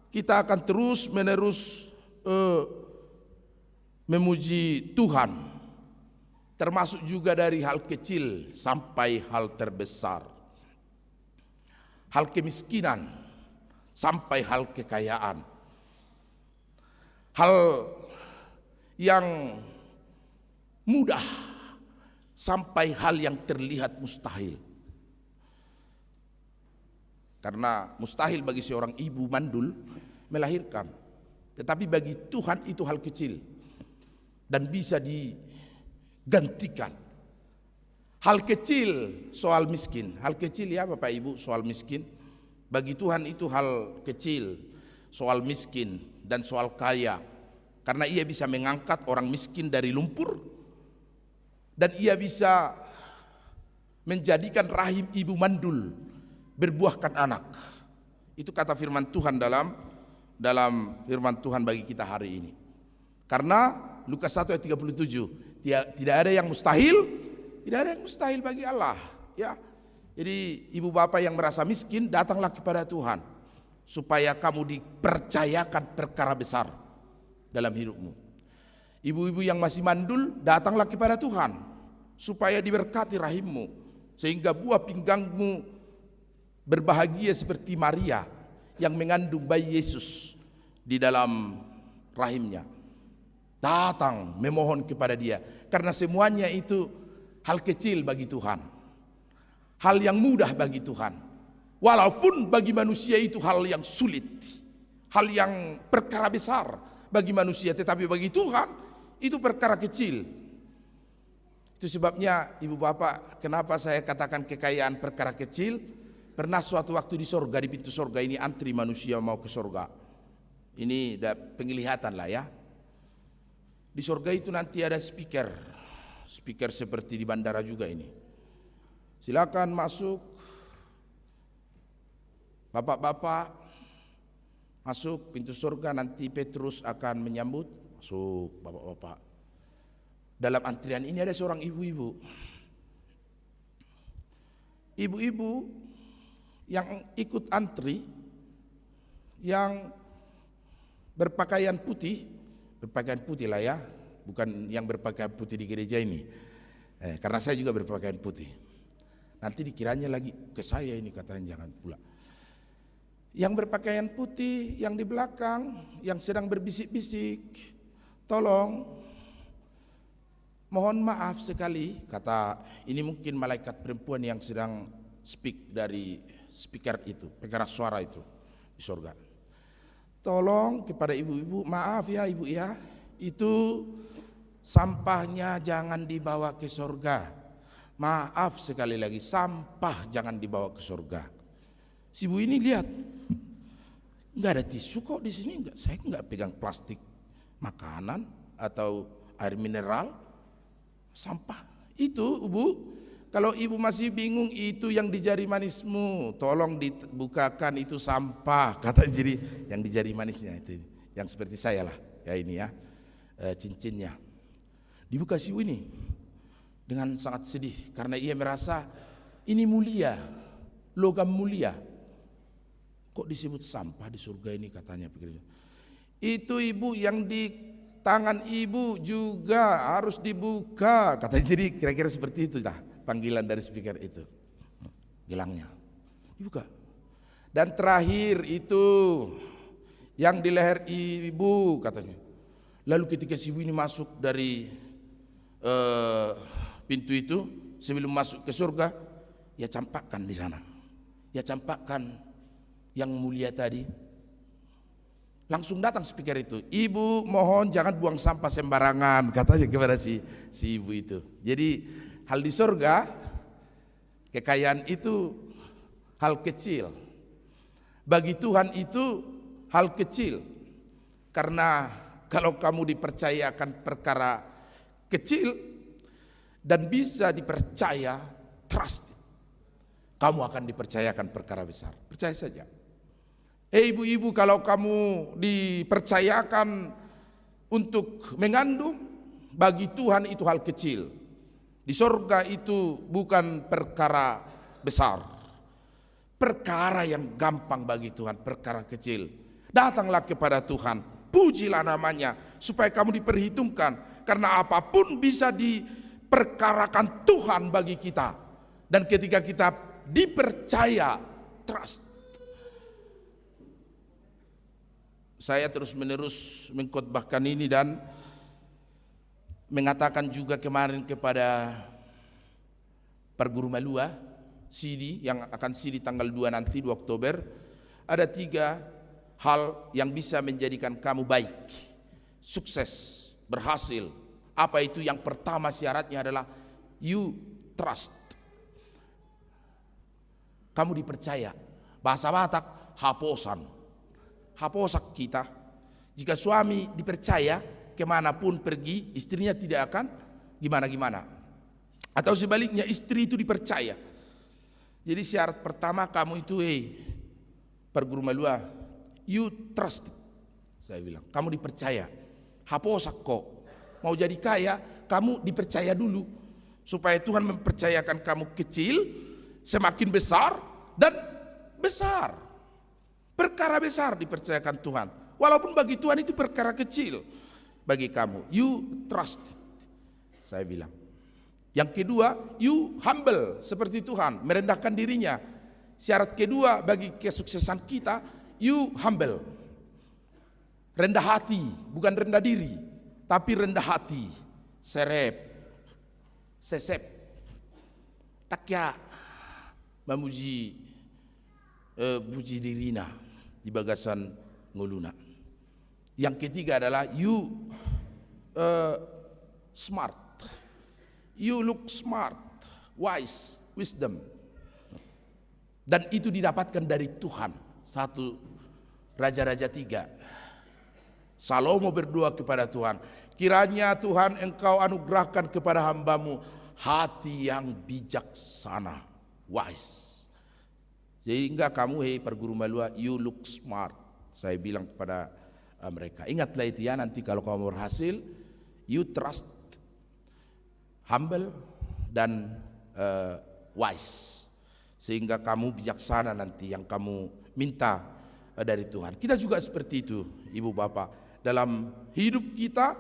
kita akan terus menerus memuji Tuhan, termasuk juga dari hal kecil sampai hal terbesar, hal kemiskinan sampai hal kekayaan, hal yang mudah sampai hal yang terlihat mustahil. Karena mustahil bagi seorang ibu mandul melahirkan, tetapi bagi Tuhan itu hal kecil dan bisa digantikan. Hal kecil soal miskin, hal kecil ya Bapak Ibu soal miskin. Bagi Tuhan itu hal kecil, soal miskin dan soal kaya. Karena ia bisa mengangkat orang miskin dari lumpur. Dan ia bisa menjadikan rahim ibu mandul berbuahkan anak. Itu kata firman Tuhan dalam firman Tuhan bagi kita hari ini. Karena Lukas 1 ayat 37, tidak ada yang mustahil, tidak ada yang mustahil bagi Allah. Ya. Jadi ibu bapak yang merasa miskin, datanglah kepada Tuhan supaya kamu dipercayakan perkara besar dalam hidupmu. Ibu-ibu yang masih mandul, datanglah kepada Tuhan supaya diberkati rahimmu, sehingga buah pinggangmu berbahagia seperti Maria yang mengandung bayi Yesus di dalam rahimnya. Datang memohon kepada Dia, karena semuanya itu hal kecil bagi Tuhan, hal yang mudah bagi Tuhan. Walaupun bagi manusia itu hal yang sulit, hal yang perkara besar, bagi manusia, tetapi bagi Tuhan itu perkara kecil. Itu sebabnya Ibu Bapak, kenapa saya katakan kekayaan perkara kecil. Pernah suatu waktu di sorga, di pintu sorga ini antri manusia mau ke sorga. Ini penglihatan lah ya. Di sorga itu nanti ada speaker seperti di bandara juga ini. Silakan masuk, bapak-bapak masuk pintu surga, nanti Petrus akan menyambut. Masuk bapak-bapak. Dalam antrian ini ada seorang ibu-ibu. Ibu-ibu yang ikut antri, yang berpakaian putih lah ya, bukan yang berpakaian putih di gereja ini. Karena saya juga berpakaian putih. Nanti dikiranya lagi ke saya ini, katanya jangan pula. Yang berpakaian putih, yang di belakang, yang sedang berbisik-bisik, tolong, mohon maaf sekali, kata ini mungkin malaikat perempuan yang sedang speak dari speaker itu, pengeras suara itu di surga. Tolong kepada ibu-ibu, maaf ya ibu ya, itu sampahnya jangan dibawa ke surga. Maaf sekali lagi, sampah jangan dibawa ke surga. Si ibu ini lihat, nggak ada tisu kok di sini, nggak, saya nggak pegang plastik makanan atau air mineral, sampah. Itu ibu, kalau ibu masih bingung itu yang di jari manismu, tolong dibukakan, itu sampah, kata jadi yang di jari manisnya itu, yang seperti saya lah, ya ini ya, cincinnya. Dibuka si ibu ini dengan sangat sedih karena ia merasa ini mulia, logam mulia. Kok disebut sampah di surga ini, katanya. Itu ibu yang di tangan ibu juga harus dibuka, katanya. Jadi kira-kira seperti itu lah panggilan dari speaker itu, gelangnya dibuka. Dan terakhir itu yang di leher ibu, katanya. Lalu ketika si ibu ini masuk dari pintu itu, sebelum masuk ke surga, ya campakkan di sana, ya campakkan yang mulia tadi. Langsung datang speaker itu, ibu mohon jangan buang sampah sembarangan, katanya kepada si ibu itu. Jadi hal di surga, kekayaan itu hal kecil. Bagi Tuhan itu hal kecil. Karena kalau kamu dipercayakan perkara kecil dan bisa dipercaya, trust, kamu akan dipercayakan perkara besar. Percaya saja. Ibu-ibu, kalau kamu dipercayakan untuk mengandung, bagi Tuhan itu hal kecil. Di surga itu bukan perkara besar, perkara yang gampang bagi Tuhan, perkara kecil. Datanglah kepada Tuhan, pujilah namanya, supaya kamu diperhitungkan. Karena apapun bisa diperkarakan Tuhan bagi kita. Dan ketika kita dipercaya, trust. Saya terus menerus mengkhotbahkan ini dan mengatakan juga kemarin kepada Perguru Malua, CD yang akan CD tanggal 2 nanti, 2 Oktober, ada 3 hal yang bisa menjadikan kamu baik, sukses, berhasil. Apa itu? Yang pertama syaratnya adalah you trust. Kamu dipercaya. Bahasa Batak, haposan. Haposak kita. Jika suami dipercaya, kemanapun pergi, istrinya tidak akan gimana-gimana. Atau sebaliknya, istri itu dipercaya. Jadi syarat pertama kamu itu, Perguru Malua, you trust. Saya bilang, kamu dipercaya. Haposak kok. Mau jadi kaya, kamu dipercaya dulu. Supaya Tuhan mempercayakan kamu kecil, semakin besar, dan besar. Perkara besar dipercayakan Tuhan. Walaupun bagi Tuhan itu perkara kecil. Bagi kamu, you trust. Saya bilang. Yang kedua, you humble seperti Tuhan, merendahkan dirinya. Syarat kedua bagi kesuksesan kita, you humble. Rendah hati, bukan rendah diri, tapi rendah hati. Serep, sesep, takya, memuji, puji dirina di bagasan nguluna. Yang ketiga adalah you smart. You look smart, wise, wisdom. Dan itu didapatkan dari Tuhan. 1 Raja-Raja 3. Salomo berdoa kepada Tuhan, kiranya Tuhan engkau anugerahkan kepada hambamu hati yang bijaksana, wise. Sehingga kamu, hei perguru malua, you look smart. Saya bilang kepada mereka, ingatlah itu ya, nanti kalau kamu berhasil, you trust, humble, dan wise. Sehingga kamu bijaksana nanti yang kamu minta dari Tuhan. Kita juga seperti itu, Ibu Bapak, dalam hidup kita,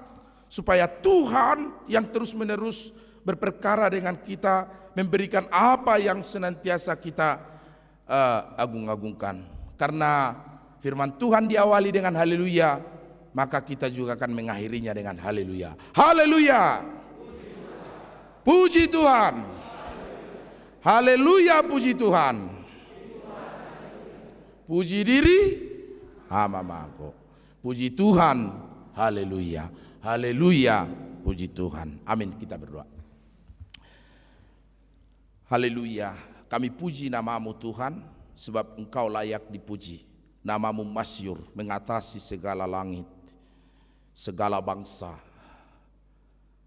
supaya Tuhan yang terus-menerus berperkara dengan kita, memberikan apa yang senantiasa kita agung-agungkan. Karena firman Tuhan diawali dengan haleluya, maka kita juga akan mengakhirinya dengan haleluya. Haleluya. Puji Tuhan. Haleluya, puji Tuhan. Puji diri, amamaku. Puji Tuhan, haleluya. Haleluya, puji Tuhan. Amin, kita berdoa. Haleluya, kami puji namamu Tuhan, sebab engkau layak dipuji. Namamu masyhur, mengatasi segala langit, segala bangsa.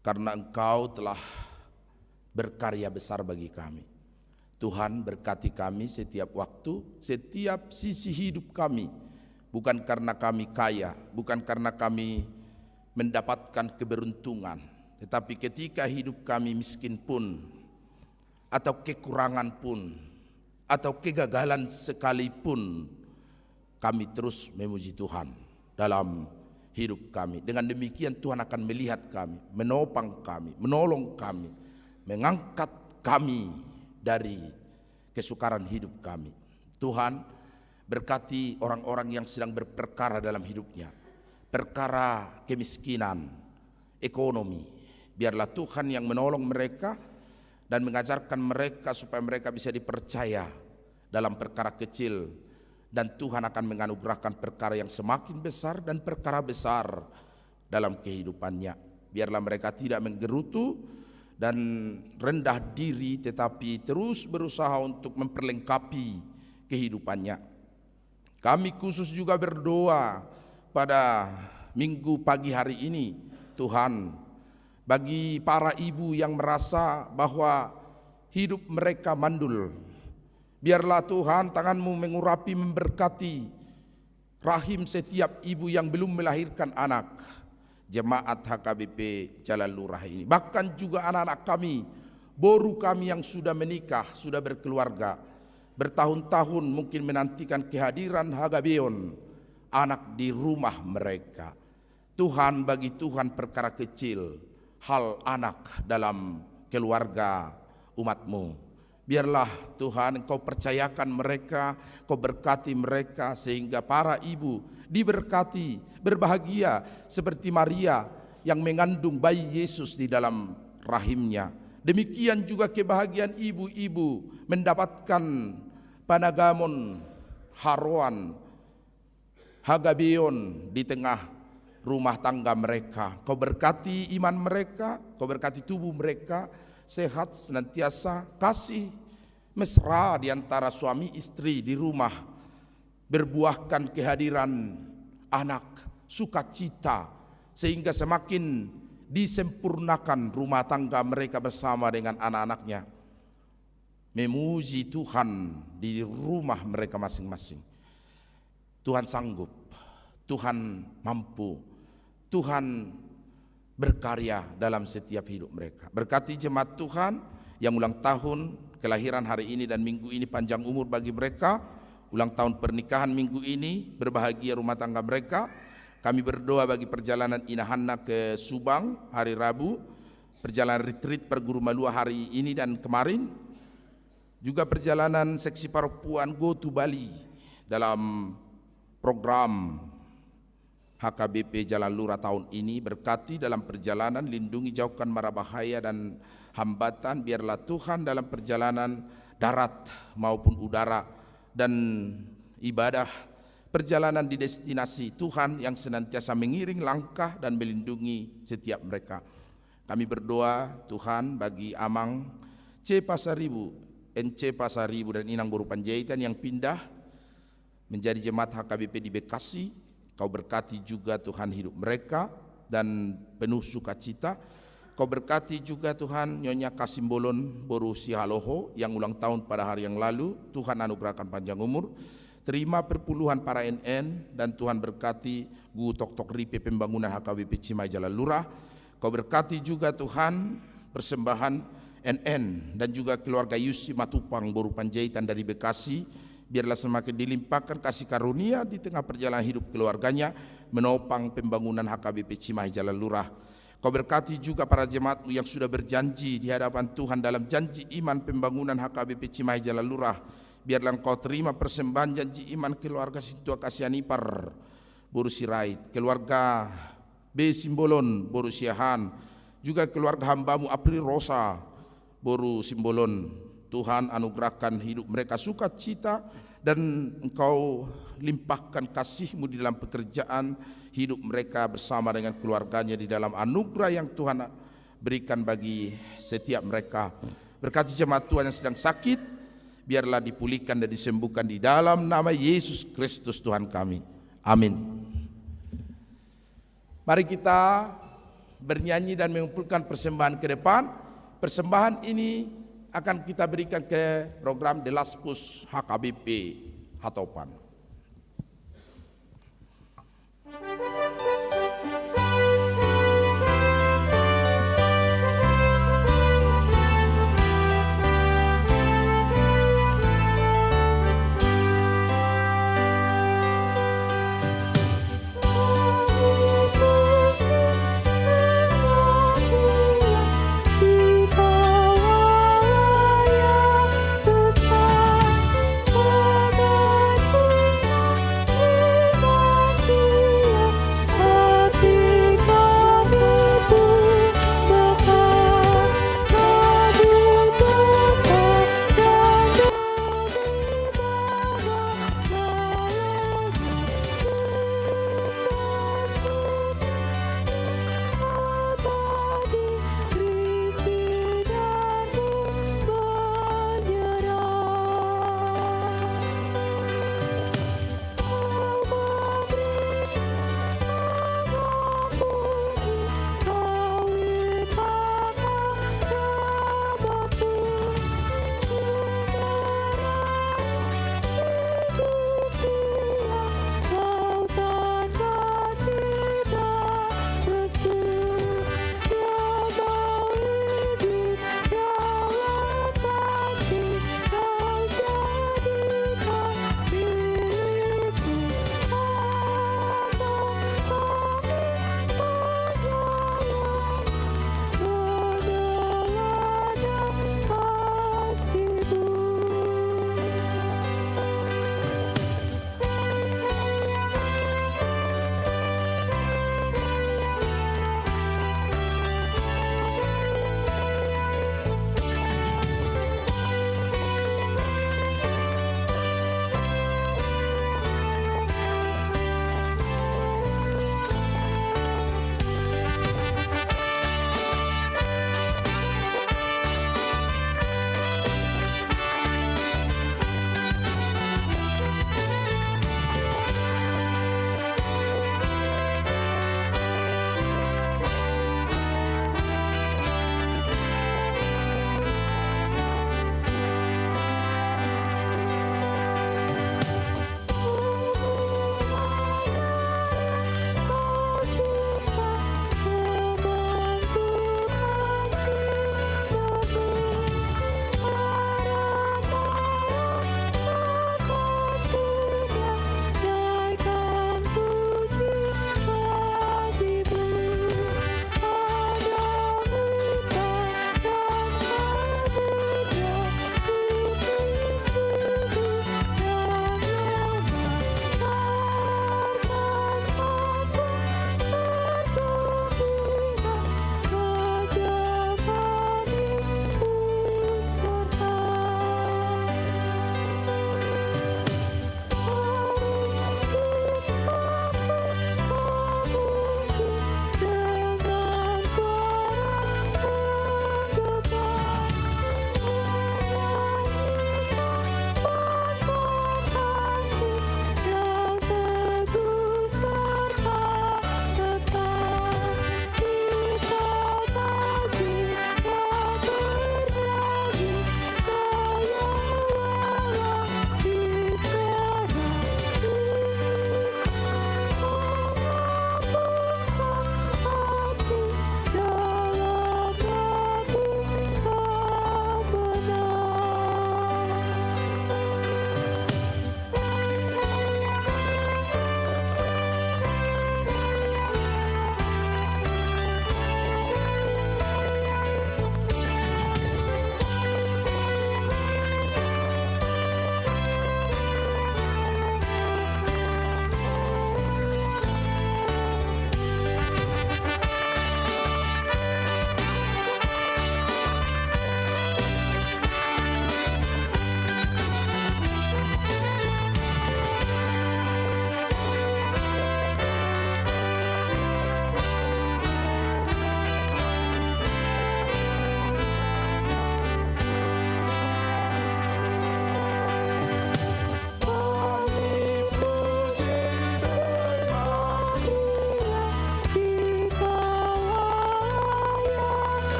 Karena engkau telah berkarya besar bagi kami. Tuhan berkati kami setiap waktu, setiap sisi hidup kami. Bukan karena kami kaya, bukan karena kami mendapatkan keberuntungan, tetapi ketika hidup kami miskin pun, atau kekurangan pun, atau kegagalan sekalipun, kami terus memuji Tuhan dalam hidup kami. Dengan demikian Tuhan akan melihat kami, menopang kami, menolong kami, mengangkat kami dari kesukaran hidup kami. Tuhan berkati orang-orang yang sedang berperkara dalam hidupnya, perkara kemiskinan, ekonomi. Biarlah Tuhan yang menolong mereka dan mengajarkan mereka supaya mereka bisa dipercaya dalam perkara kecil, dan Tuhan akan menganugerahkan perkara yang semakin besar dan perkara besar dalam kehidupannya. Biarlah mereka tidak menggerutu dan rendah diri, tetapi terus berusaha untuk memperlengkapi kehidupannya. Kami khusus juga berdoa pada minggu pagi hari ini, Tuhan, bagi para ibu yang merasa bahwa hidup mereka mandul. Biarlah Tuhan tangan-Mu mengurapi, memberkati rahim setiap ibu yang belum melahirkan anak. Jemaat HKBP Jalan Lurah ini, bahkan juga anak-anak kami, boru kami yang sudah menikah, sudah berkeluarga, bertahun-tahun mungkin menantikan kehadiran Hagabeon, anak di rumah mereka. Tuhan, bagi Tuhan perkara kecil, hal anak dalam keluarga umat-Mu. Biarlah Tuhan Engkau percayakan mereka, Kau berkati mereka, sehingga para ibu diberkati, berbahagia seperti Maria yang mengandung bayi Yesus di dalam rahimnya. Demikian juga kebahagiaan ibu-ibu mendapatkan panagamon, haruan, Hagabeon di tengah rumah tangga mereka. Kau berkati iman mereka, Kau berkati tubuh mereka, sehat senantiasa, kasih mesra di antara suami istri di rumah, berbuahkan kehadiran anak, sukacita, sehingga semakin disempurnakan rumah tangga mereka bersama dengan anak-anaknya, memuji Tuhan di rumah mereka masing-masing. Tuhan sanggup, Tuhan mampu, Tuhan berkarya dalam setiap hidup mereka. Berkati jemaat Tuhan yang ulang tahun kelahiran hari ini dan minggu ini, panjang umur bagi mereka. Ulang tahun pernikahan minggu ini, berbahagia rumah tangga mereka. Kami berdoa bagi perjalanan Ina Hanna ke Subang hari Rabu, perjalanan retreat Perguru Malua hari ini dan kemarin, juga perjalanan seksi Paropuan Go to Bali dalam program HKBP Jalan Lurah tahun ini. Berkati dalam perjalanan, lindungi jauhkan mara bahaya dan hambatan. Biarlah Tuhan dalam perjalanan darat maupun udara dan ibadah perjalanan di destinasi Tuhan yang senantiasa mengiring langkah dan melindungi setiap mereka. Kami berdoa Tuhan bagi Amang C. Pasaribu, NC Pasaribu dan Inang Boru Panjaitan yang pindah menjadi jemaat HKBP di Bekasi. Kau berkati juga Tuhan hidup mereka dan penuh sukacita. Kau berkati juga Tuhan Nyonya Kasimbolon Boru Sihaloho yang ulang tahun pada hari yang lalu. Tuhan anugerahkan panjang umur. Terima perpuluhan para NN dan Tuhan berkati Gu Tok Tok Ripe pembangunan HKBP Cimahi Jalan Lurah. Kau berkati juga Tuhan persembahan NN dan juga keluarga Yusi Matupang Boru Panjaitan dari Bekasi. Biarlah semakin dilimpahkan kasih karunia di tengah perjalanan hidup keluarganya menopang pembangunan HKBP Cimahi Jalan Lurah. Kau berkati juga para jemaat yang sudah berjanji di hadapan Tuhan dalam janji iman pembangunan HKBP Cimahi Jalan Lurah. Biarlah engkau terima persembahan janji iman keluarga Sintua Kasianipar Boru Sirait, keluarga B. Simbolon Boru Siahan, juga keluarga hambamu April Rosa Boru Simbolon. Tuhan anugerahkan hidup mereka sukacita dan engkau limpahkan kasih-Mu di dalam pekerjaan hidup mereka bersama dengan keluarganya di dalam anugerah yang Tuhan berikan bagi setiap mereka. Berkati jemaat Tuhan yang sedang sakit, biarlah dipulihkan dan disembuhkan di dalam nama Yesus Kristus Tuhan kami. Amin. Mari kita bernyanyi dan mengumpulkan persembahan ke depan. Persembahan ini akan kita berikan ke program The Last Push HKBP Hatopan. Besar, bagai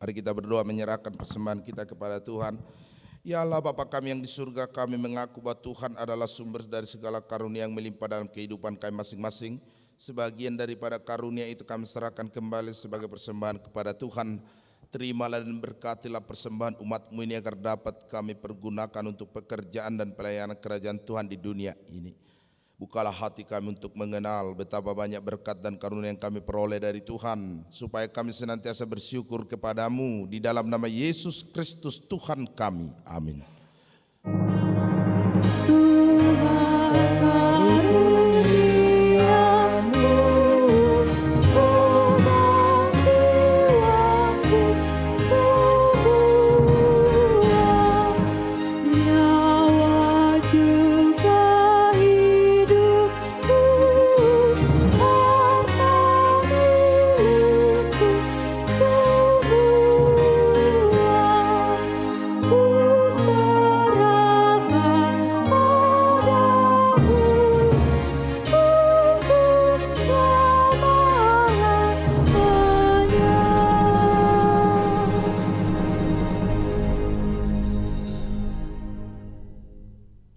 Mari kita berdoa menyerahkan persembahan kita kepada Tuhan. Ya Allah Bapa kami yang di surga, kami mengaku bahwa Tuhan adalah sumber dari segala karunia yang melimpah dalam kehidupan kami masing-masing. Sebagian daripada karunia itu kami serahkan kembali sebagai persembahan kepada Tuhan. Terimalah dan berkatilah persembahan umat-Mu ini agar dapat kami pergunakan untuk pekerjaan dan pelayanan kerajaan Tuhan di dunia ini. Bukalah hati kami untuk mengenal betapa banyak berkat dan karunia yang kami peroleh dari Tuhan, supaya kami senantiasa bersyukur kepada-Mu di dalam nama Yesus Kristus Tuhan kami. Amin.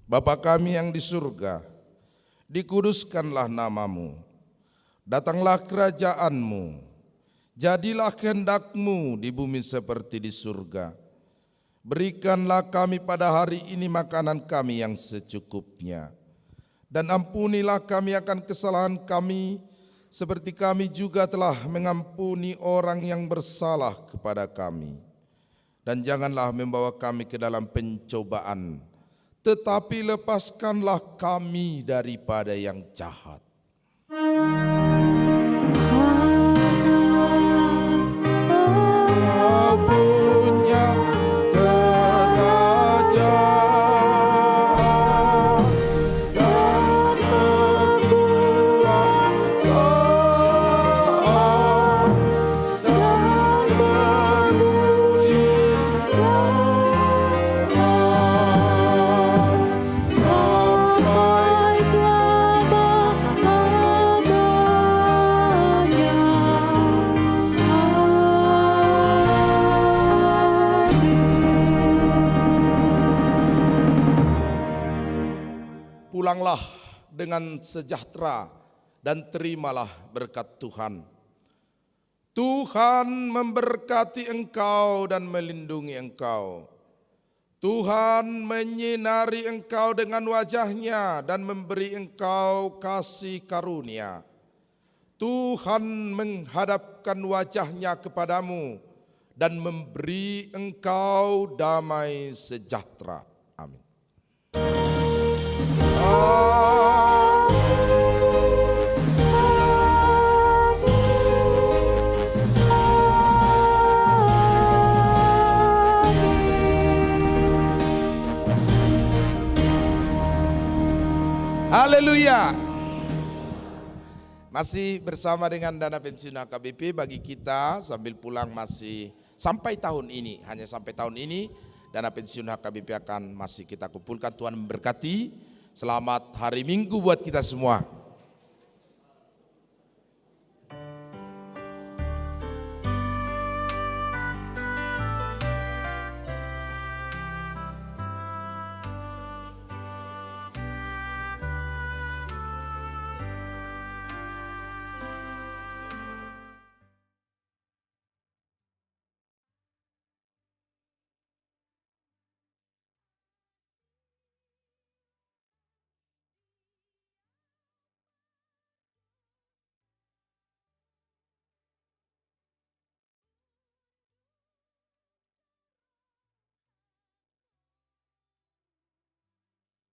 Bapa kami yang di surga, dikuduskanlah nama-Mu, datanglah kerajaan-Mu, jadilah kehendak-Mu di bumi seperti di surga. Berikanlah kami pada hari ini makanan kami yang secukupnya, dan ampunilah kami akan kesalahan kami, seperti kami juga telah mengampuni orang yang bersalah kepada kami. Dan janganlah membawa kami ke dalam pencobaan, tetapi lepaskanlah kami daripada yang jahat. Punya kerajaan dan kekuasaan dan kemuliaan sampai pulanglah dengan sejahtera dan terimalah berkat Tuhan. Tuhan memberkati engkau dan melindungi engkau. Tuhan menyinari engkau dengan wajah-Nya dan memberi engkau kasih karunia. Tuhan menghadapkan wajah-Nya kepadamu dan memberi engkau damai sejahtera. Amin. Haleluya. Masih bersama dengan dana pensiun HKBP bagi kita sambil pulang masih sampai tahun ini, hanya sampai tahun ini dana pensiun HKBP akan masih kita kumpulkan. Tuhan memberkati. Selamat hari Minggu buat kita semua.